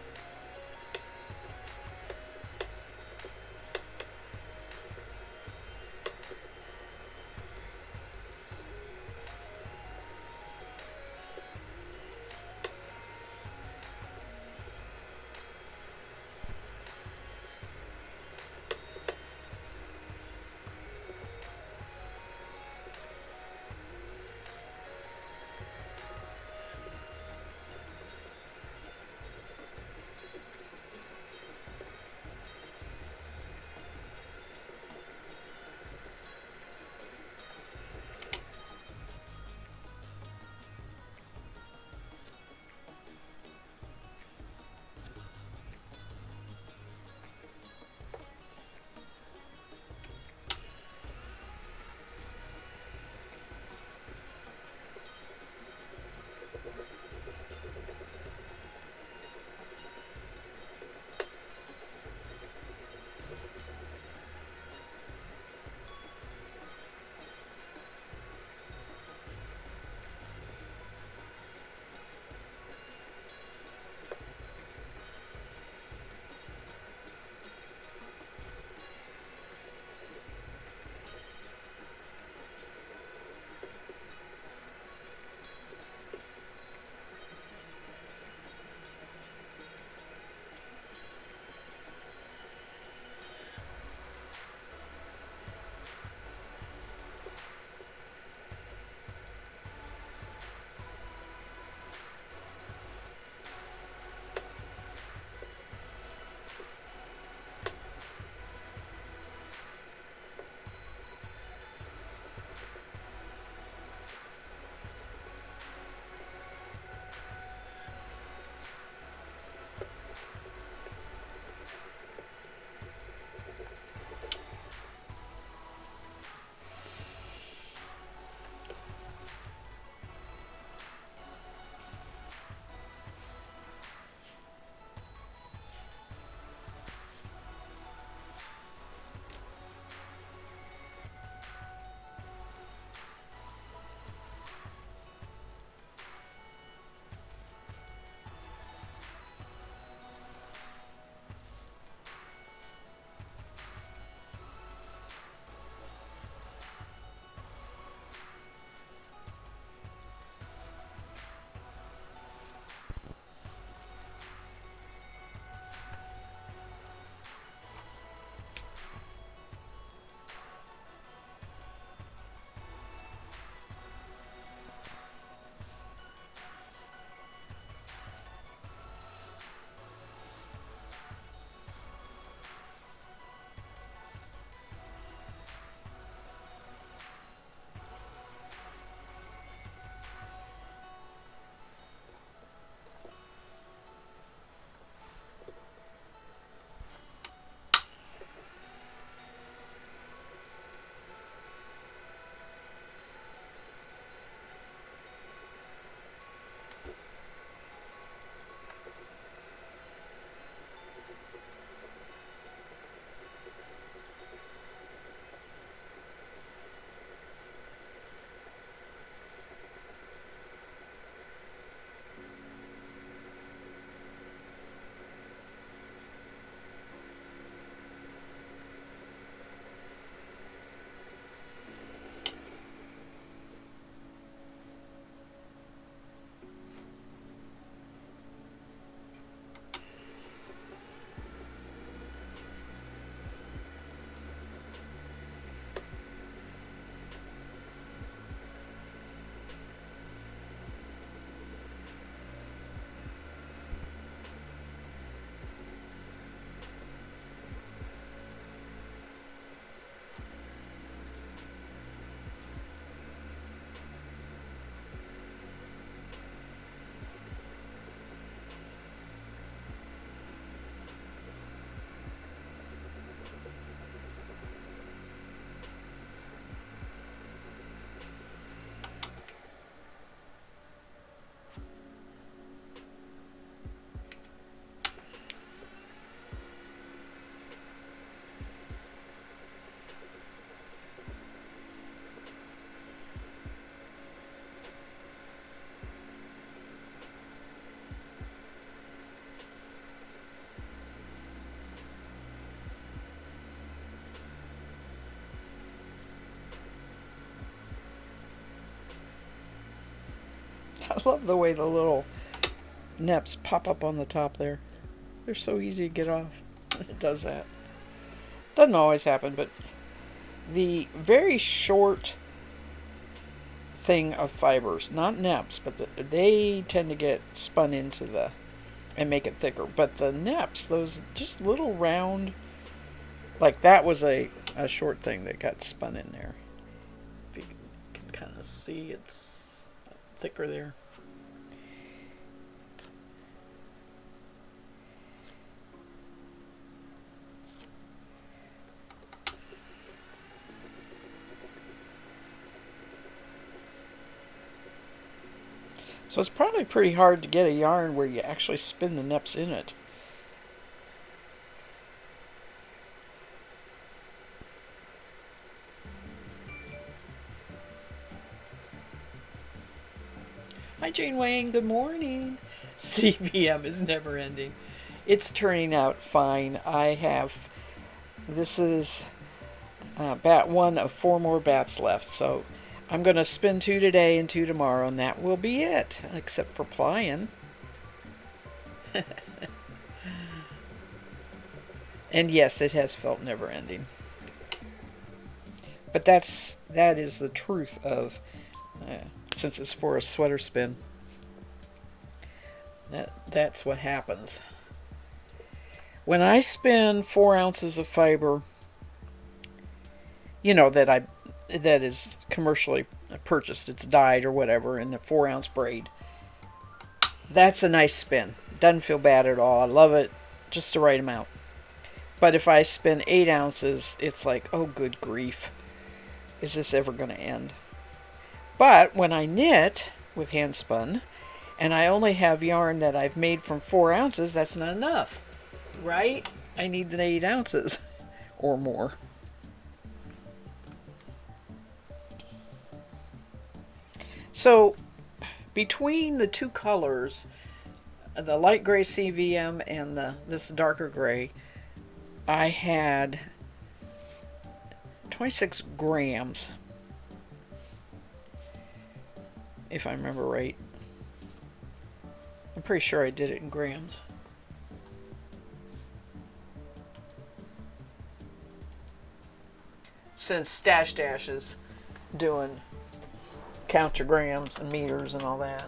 I love the way the little neps pop up on the top there. They're so easy to get off. It does that. Doesn't always happen, but the very short thing of fibers, not neps, but they tend to get spun into the and make it thicker. But the neps, those just little round, like that was a short thing that got spun in there. If you can kind of see, it's thicker there. So it's probably pretty hard to get a yarn where you actually spin the neps in it. Hi Jane Wang, good morning. CVM is never ending. It's turning out fine. This is bat 1 of 4 more bats left, so I'm going to spin 2 today and 2 tomorrow, and that will be it, except for plying. And yes, it has felt never ending. But that is the truth of, since it's for a sweater spin, that's what happens. When I spin 4 ounces of fiber, you know, that is commercially purchased, it's dyed or whatever, in a 4-ounce braid, that's a nice spin. Doesn't feel bad at all. I love it, just the right amount. But if I spin 8 ounces, it's like, oh good grief, is this ever going to end? But when I knit with hand spun, and I only have yarn that I've made from 4 ounces, that's not enough, right? I need the 8 ounces or more. So between the two colors, the light gray CVM and this darker gray, I had 26 grams, if I remember right. I'm pretty sure I did it in grams. Since Stash Dash is doing count your grams and meters and all that.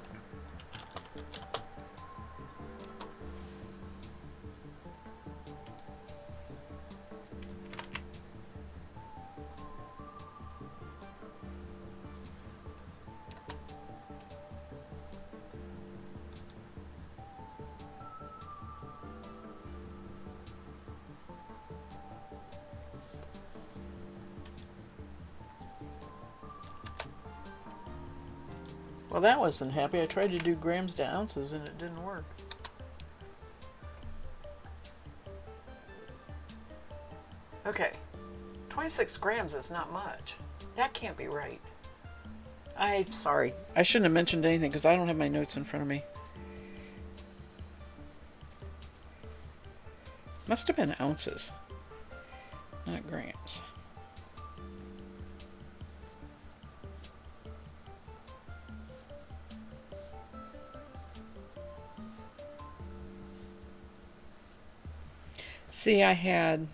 Well, that wasn't happy. I tried to do grams to ounces and it didn't work. Okay, 26 grams is not much. That can't be right. I'm sorry. I shouldn't have mentioned anything because I don't have my notes in front of me. Must have been ounces, not grams. See, I had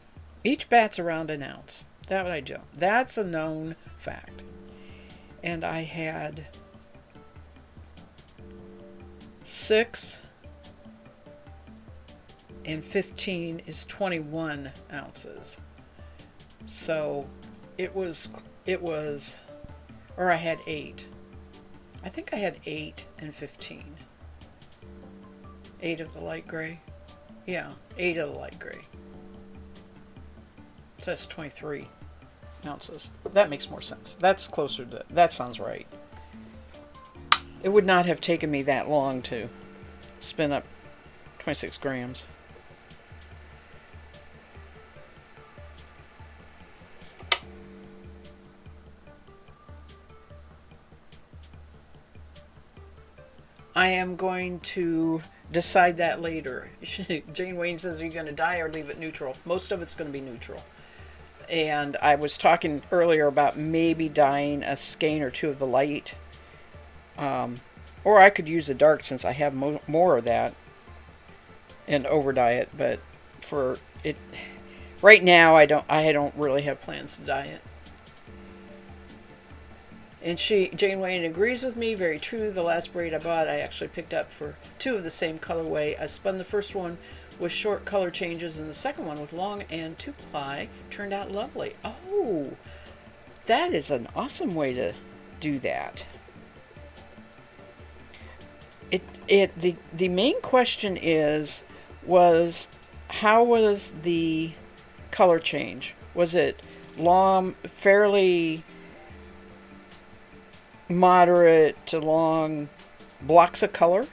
each bat's around an ounce. That what I do. That's a known fact. And I had 6 and 15 is 21 ounces. So it was, or I had 8. I think I had 8 and 15. 8 of the light gray. Yeah, 8 of the light gray. So that's 23 ounces. That makes more sense. That's closer to, that sounds right. It would not have taken me that long to spin up 26 grams. I am going to decide that later. Jane Wayne says, are you going to dye or leave it neutral? Most of it's going to be neutral. And I was talking earlier about maybe dyeing a skein or 2 of the light Or I could use a dark since I have more of that and over dye it, but for it right now I don't really have plans to dye it. And Jane Wayne agrees with me. Very true. The last braid I bought, I actually picked up for two of the same colorway. I spun the first one with short color changes, and the second one with long and 2-ply turned out lovely. Oh, that is an awesome way to do that. The main question was how was the color change? Was it long, fairly moderate to long blocks of color,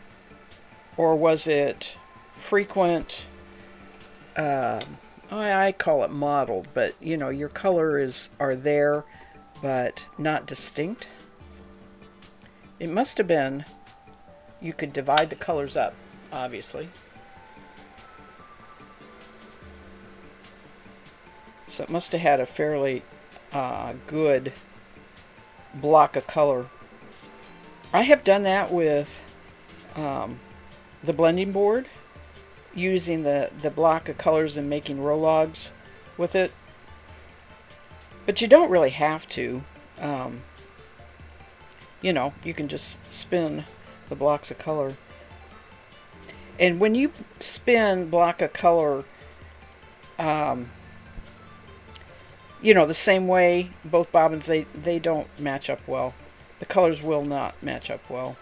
or was it frequent? I call it mottled, but your color are there, but not distinct. It must have been. You could divide the colors up, obviously. So it must have had a fairly good block of color. I have done that with the blending board, using the block of colors and making row logs with it. But you don't really have to. You can just spin the blocks of color. And when you spin block of color, the same way, both bobbins, they don't match up well. The colors will not match up well.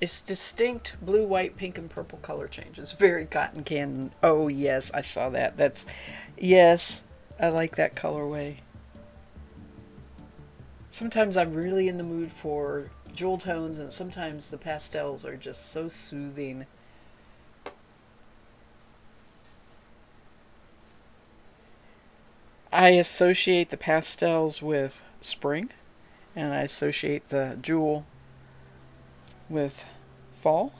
It's distinct blue, white, pink, and purple color changes. Very cotton candy. Oh, yes, I saw that. Yes, I like that colorway. Sometimes I'm really in the mood for jewel tones, and sometimes the pastels are just so soothing. I associate the pastels with spring, and I associate the jewel with fall.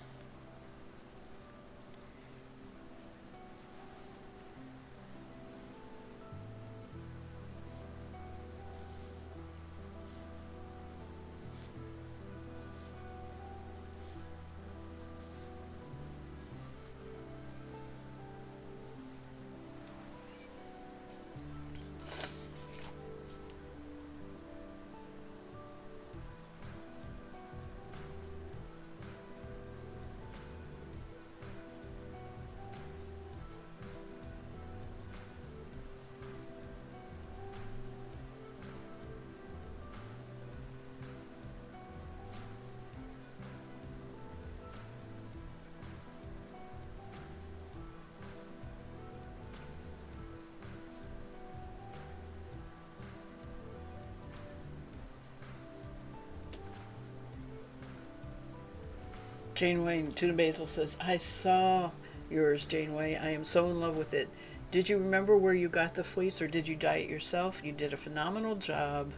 Jane Wayne, Tuna Basil says, I saw yours, Janeway. I am so in love with it. Did you remember where you got the fleece, or did you dye it yourself? You did a phenomenal job.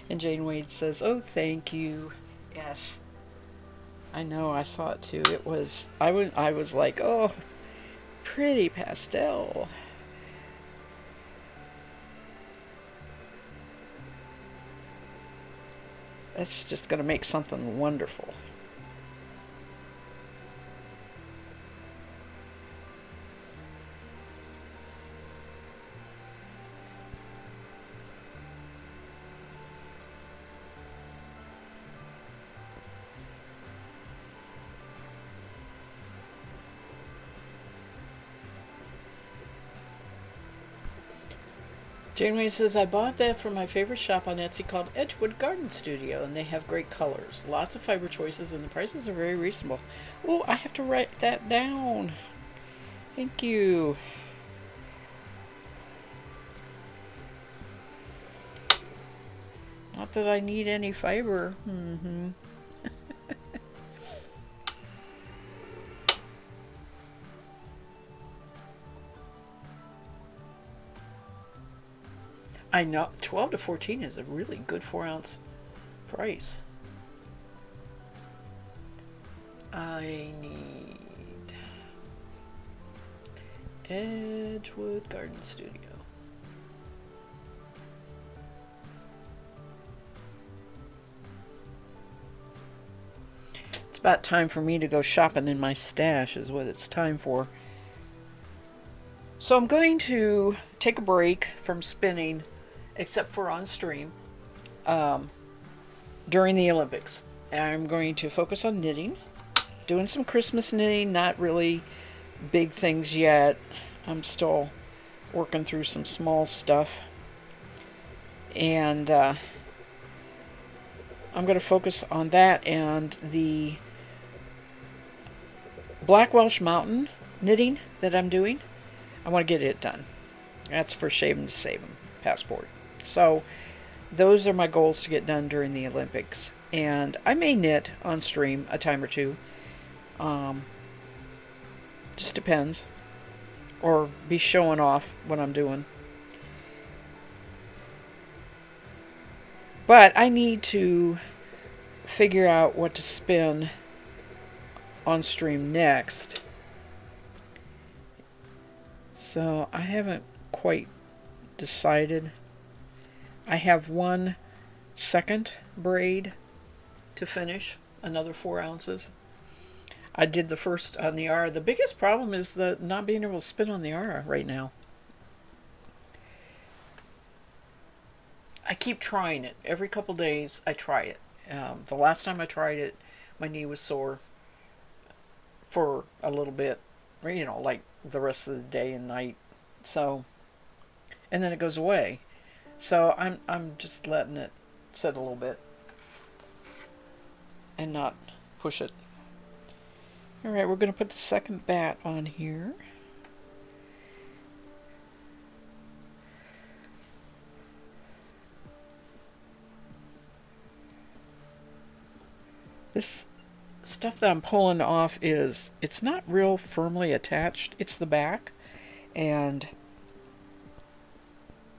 And Jane Wade says, oh, thank you. Yes. I know, I saw it too. I was like, oh, pretty pastel. That's just going to make something wonderful. Janeway says, I bought that from my favorite shop on Etsy called Edgewood Garden Studio, and they have great colors. Lots of fiber choices, and the prices are very reasonable. Oh, I have to write that down. Thank you. Not that I need any fiber. Mm-hmm. I know 12 to 14 is a really good 4-ounce price. I need Edgewood Garden Studio. It's about time for me to go shopping in my stash is what it's time for. So I'm going to take a break from spinning, except for on stream, during the Olympics. I'm going to focus on knitting, doing some Christmas knitting, not really big things yet. I'm still working through some small stuff. And I'm going to focus on that and the Black Welsh Mountain knitting that I'm doing. I want to get it done. That's for Shaving to Save 'em passport. So those are my goals to get done during the Olympics. And I may knit on stream a time or two. Just depends. Or be showing off what I'm doing. But I need to figure out what to spin on stream next. So I haven't quite decided. I have 1 second braid to finish, another 4 ounces. I did the first on the Ara. The biggest problem is the not being able to spin on the Ara right now. I keep trying it. Every couple days I try it. The last time I tried it, my knee was sore for a little bit, like the rest of the day and night. So, and then it goes away. So I'm just letting it sit a little bit and not push it. All right, we're going to put the second bat on here. This stuff that I'm pulling off it's not real firmly attached. It's the back, and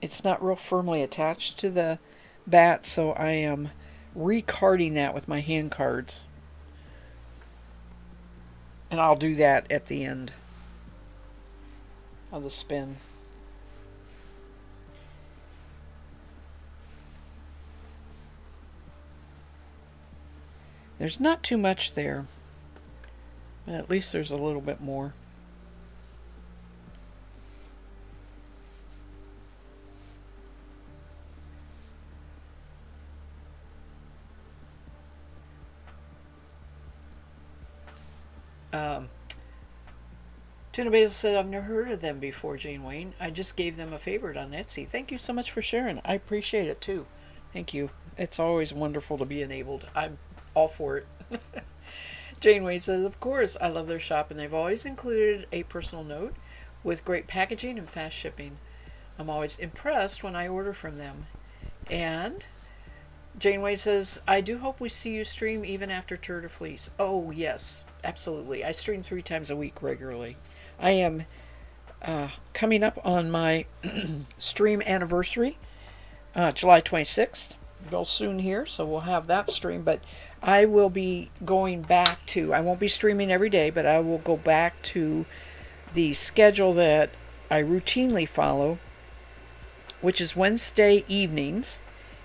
it's not real firmly attached to the bat, so I am recarding that with my hand cards. And I'll do that at the end of the spin. There's not too much there, but at least there's a little bit more. Tuna Basil said, I've never heard of them before, Jane Wayne. I just gave them a favorite on Etsy. Thank you so much for sharing. I appreciate it too. Thank you. It's always wonderful to be enabled. I'm all for it. Jane Wayne says, of course, I love their shop, and they've always included a personal note with great packaging and fast shipping. I'm always impressed when I order from them. And Jane Wayne says, I do hope we see you stream even after Tour de Fleece. Oh, yes, absolutely. I stream 3 times a week regularly. I am coming up on my stream anniversary, July 26th. Real soon here, so we'll have that stream. But I will be going back to, I won't be streaming every day, but I will go back to the schedule that I routinely follow, which is Wednesday evenings,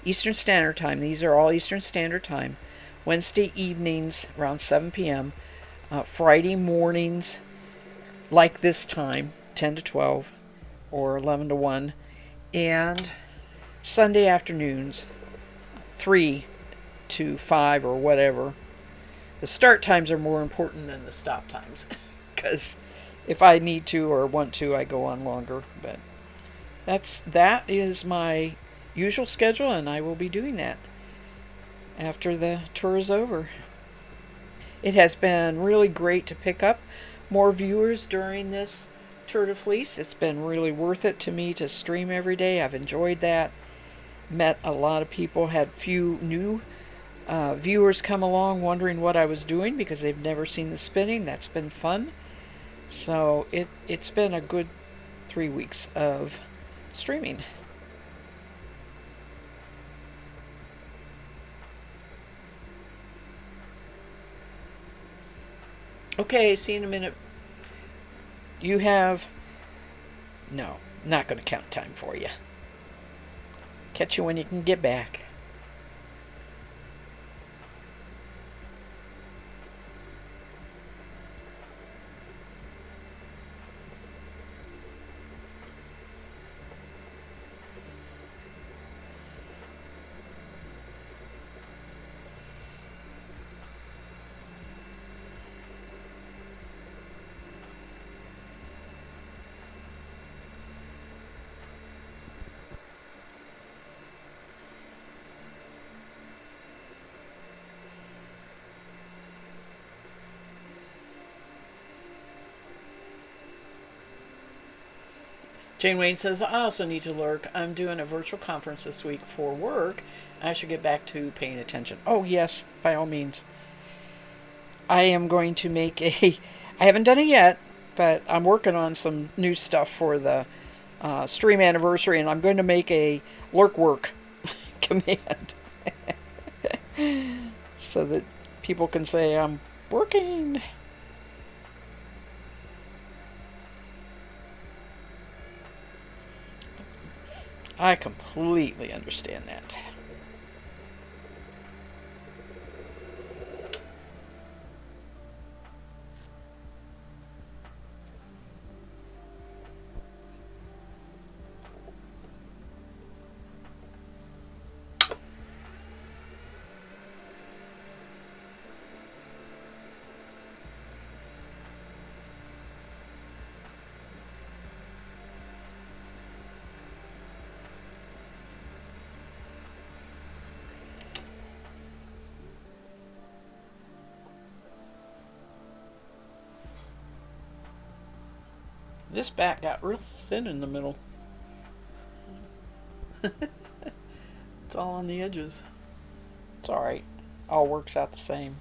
Eastern Standard Time. These are all Eastern Standard Time. Wednesday evenings around 7 p.m. Friday mornings, like this time, 10 to 12 or 11 to 1. And Sunday afternoons, 3 to 5 or whatever. The start times are more important than the stop times. Because if I need to or want to, I go on longer. But that is my usual schedule, and I will be doing that after the tour is over. It has been really great to pick up more viewers during this Tour de Fleece. It's been really worth it to me to stream every day. I've enjoyed that. Met a lot of people, had few new viewers come along wondering what I was doing because they've never seen the spinning. That's been fun. So it's been a good 3 weeks of streaming. Okay, see you in a minute. You have No, not going to count time for you. Catch you when you can get back. Jane Wayne says, I also need to lurk. I'm doing a virtual conference this week for work. I should get back to paying attention. Oh, yes, by all means. I am going to make a. I haven't done it yet, but I'm working on some new stuff for the stream anniversary, and I'm going to make a lurk work command so that people can say I'm working. I completely understand that. This back got real thin in the middle. It's all on the edges. It's alright. All works out the same.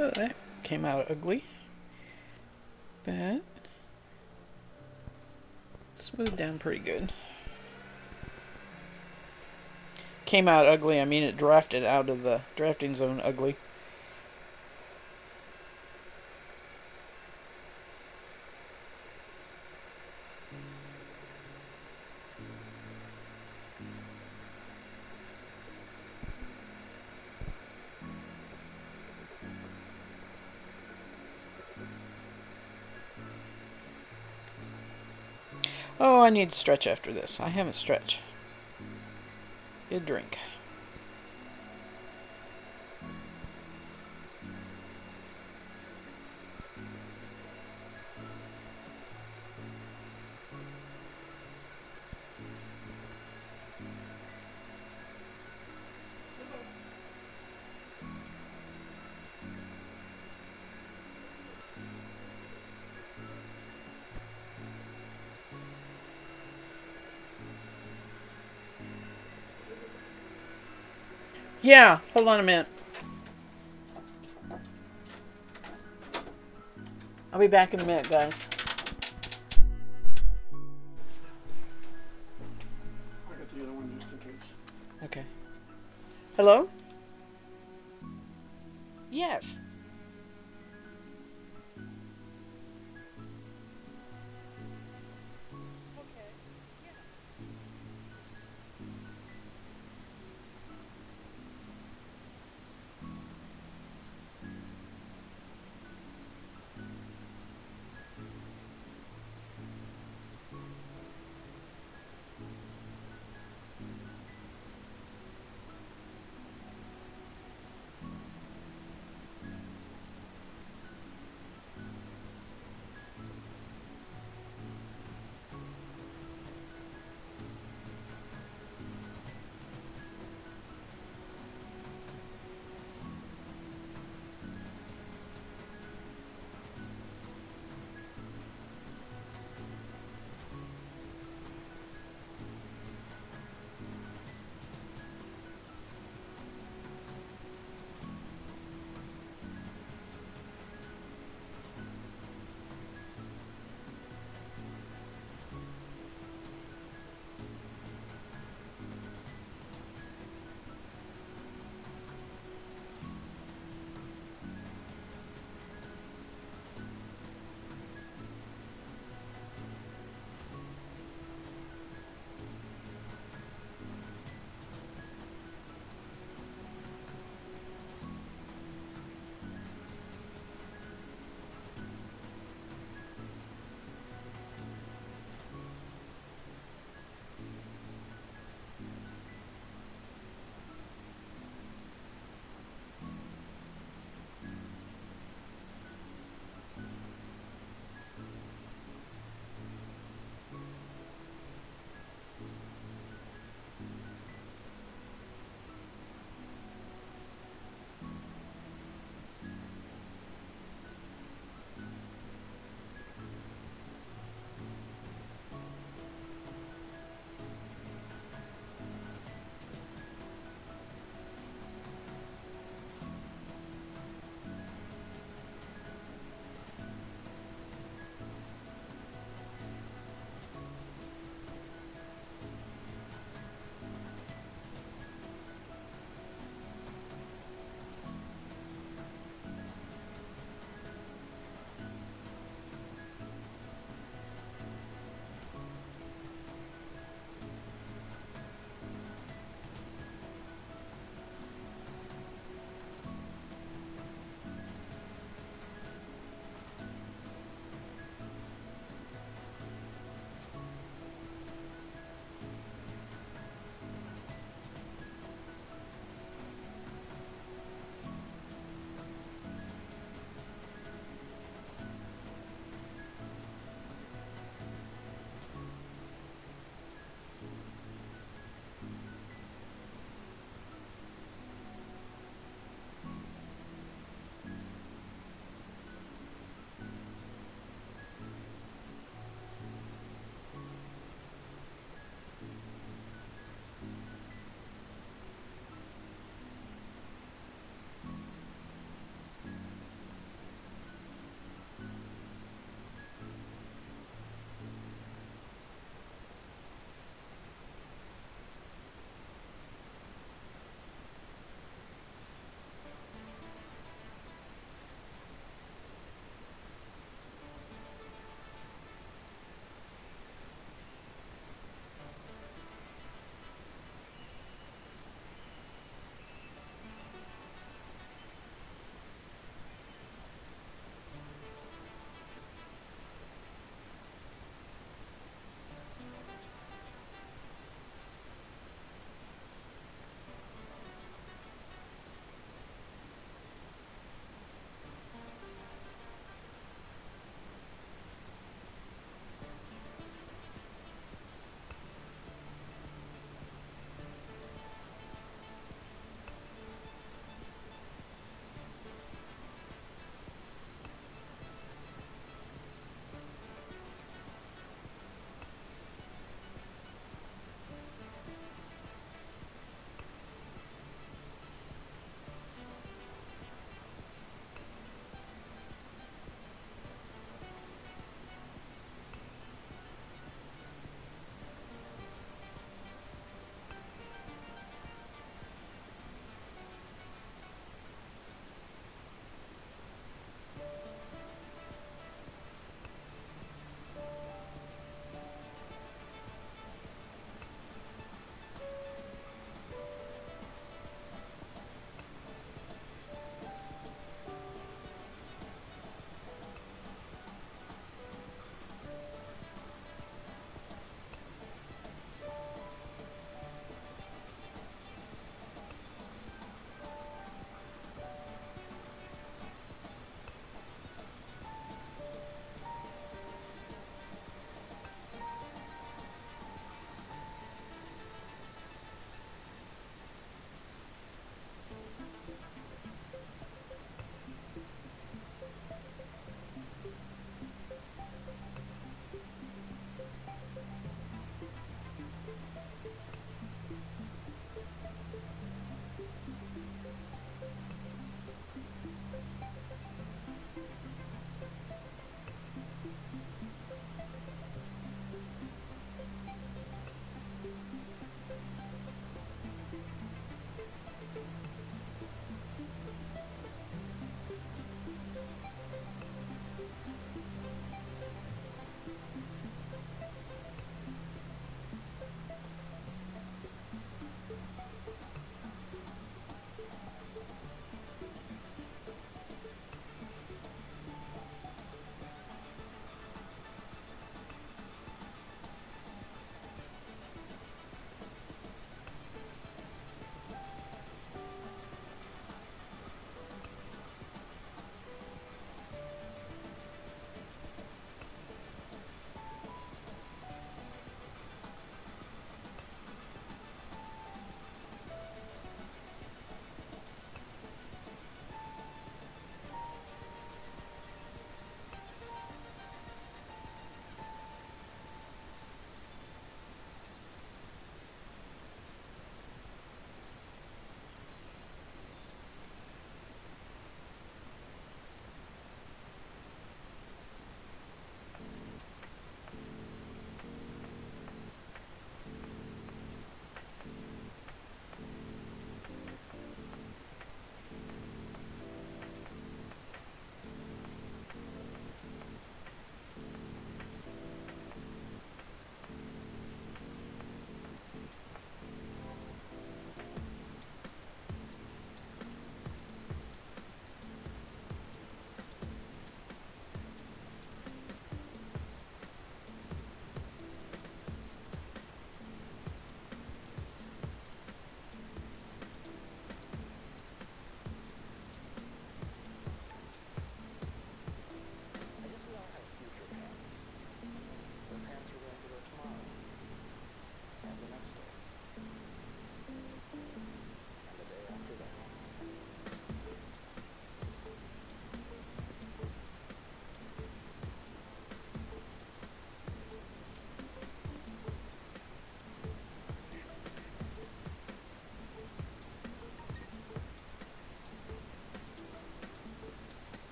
Oh, that came out ugly. But smoothed down pretty good. Came out ugly, I mean it drafted out of the drafting zone ugly. Oh, I need to stretch after this. I haven't stretched. Good drink. Yeah, hold on a minute. I'll be back in a minute, guys. I got the other one just in case. Okay. Hello? Yes. Okay. Yeah.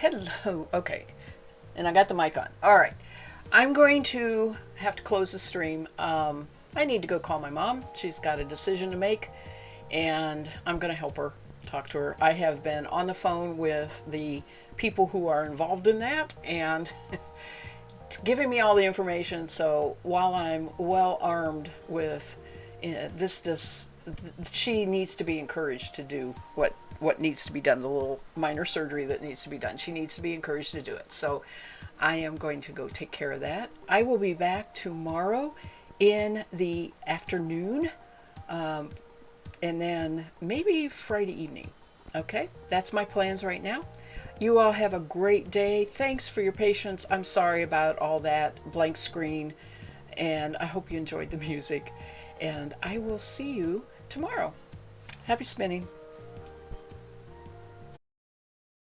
Hello. Okay. And I got the mic on. All right. I'm going to have to close the stream. I need to go call my mom. She's got a decision to make, and I'm going to help her, talk to her. I have been on the phone with the people who are involved in that and giving me all the information. So while I'm well armed with this, she needs to be encouraged to do what needs to be done, the little minor surgery that needs to be done. She needs to be encouraged to do it. So I am going to go take care of that. I will be back tomorrow in the afternoon, and then maybe Friday evening. Okay, that's my plans right now. You all have a great day. Thanks for your patience. I'm sorry about all that blank screen, and I hope you enjoyed the music. And I will see you tomorrow. Happy spinning.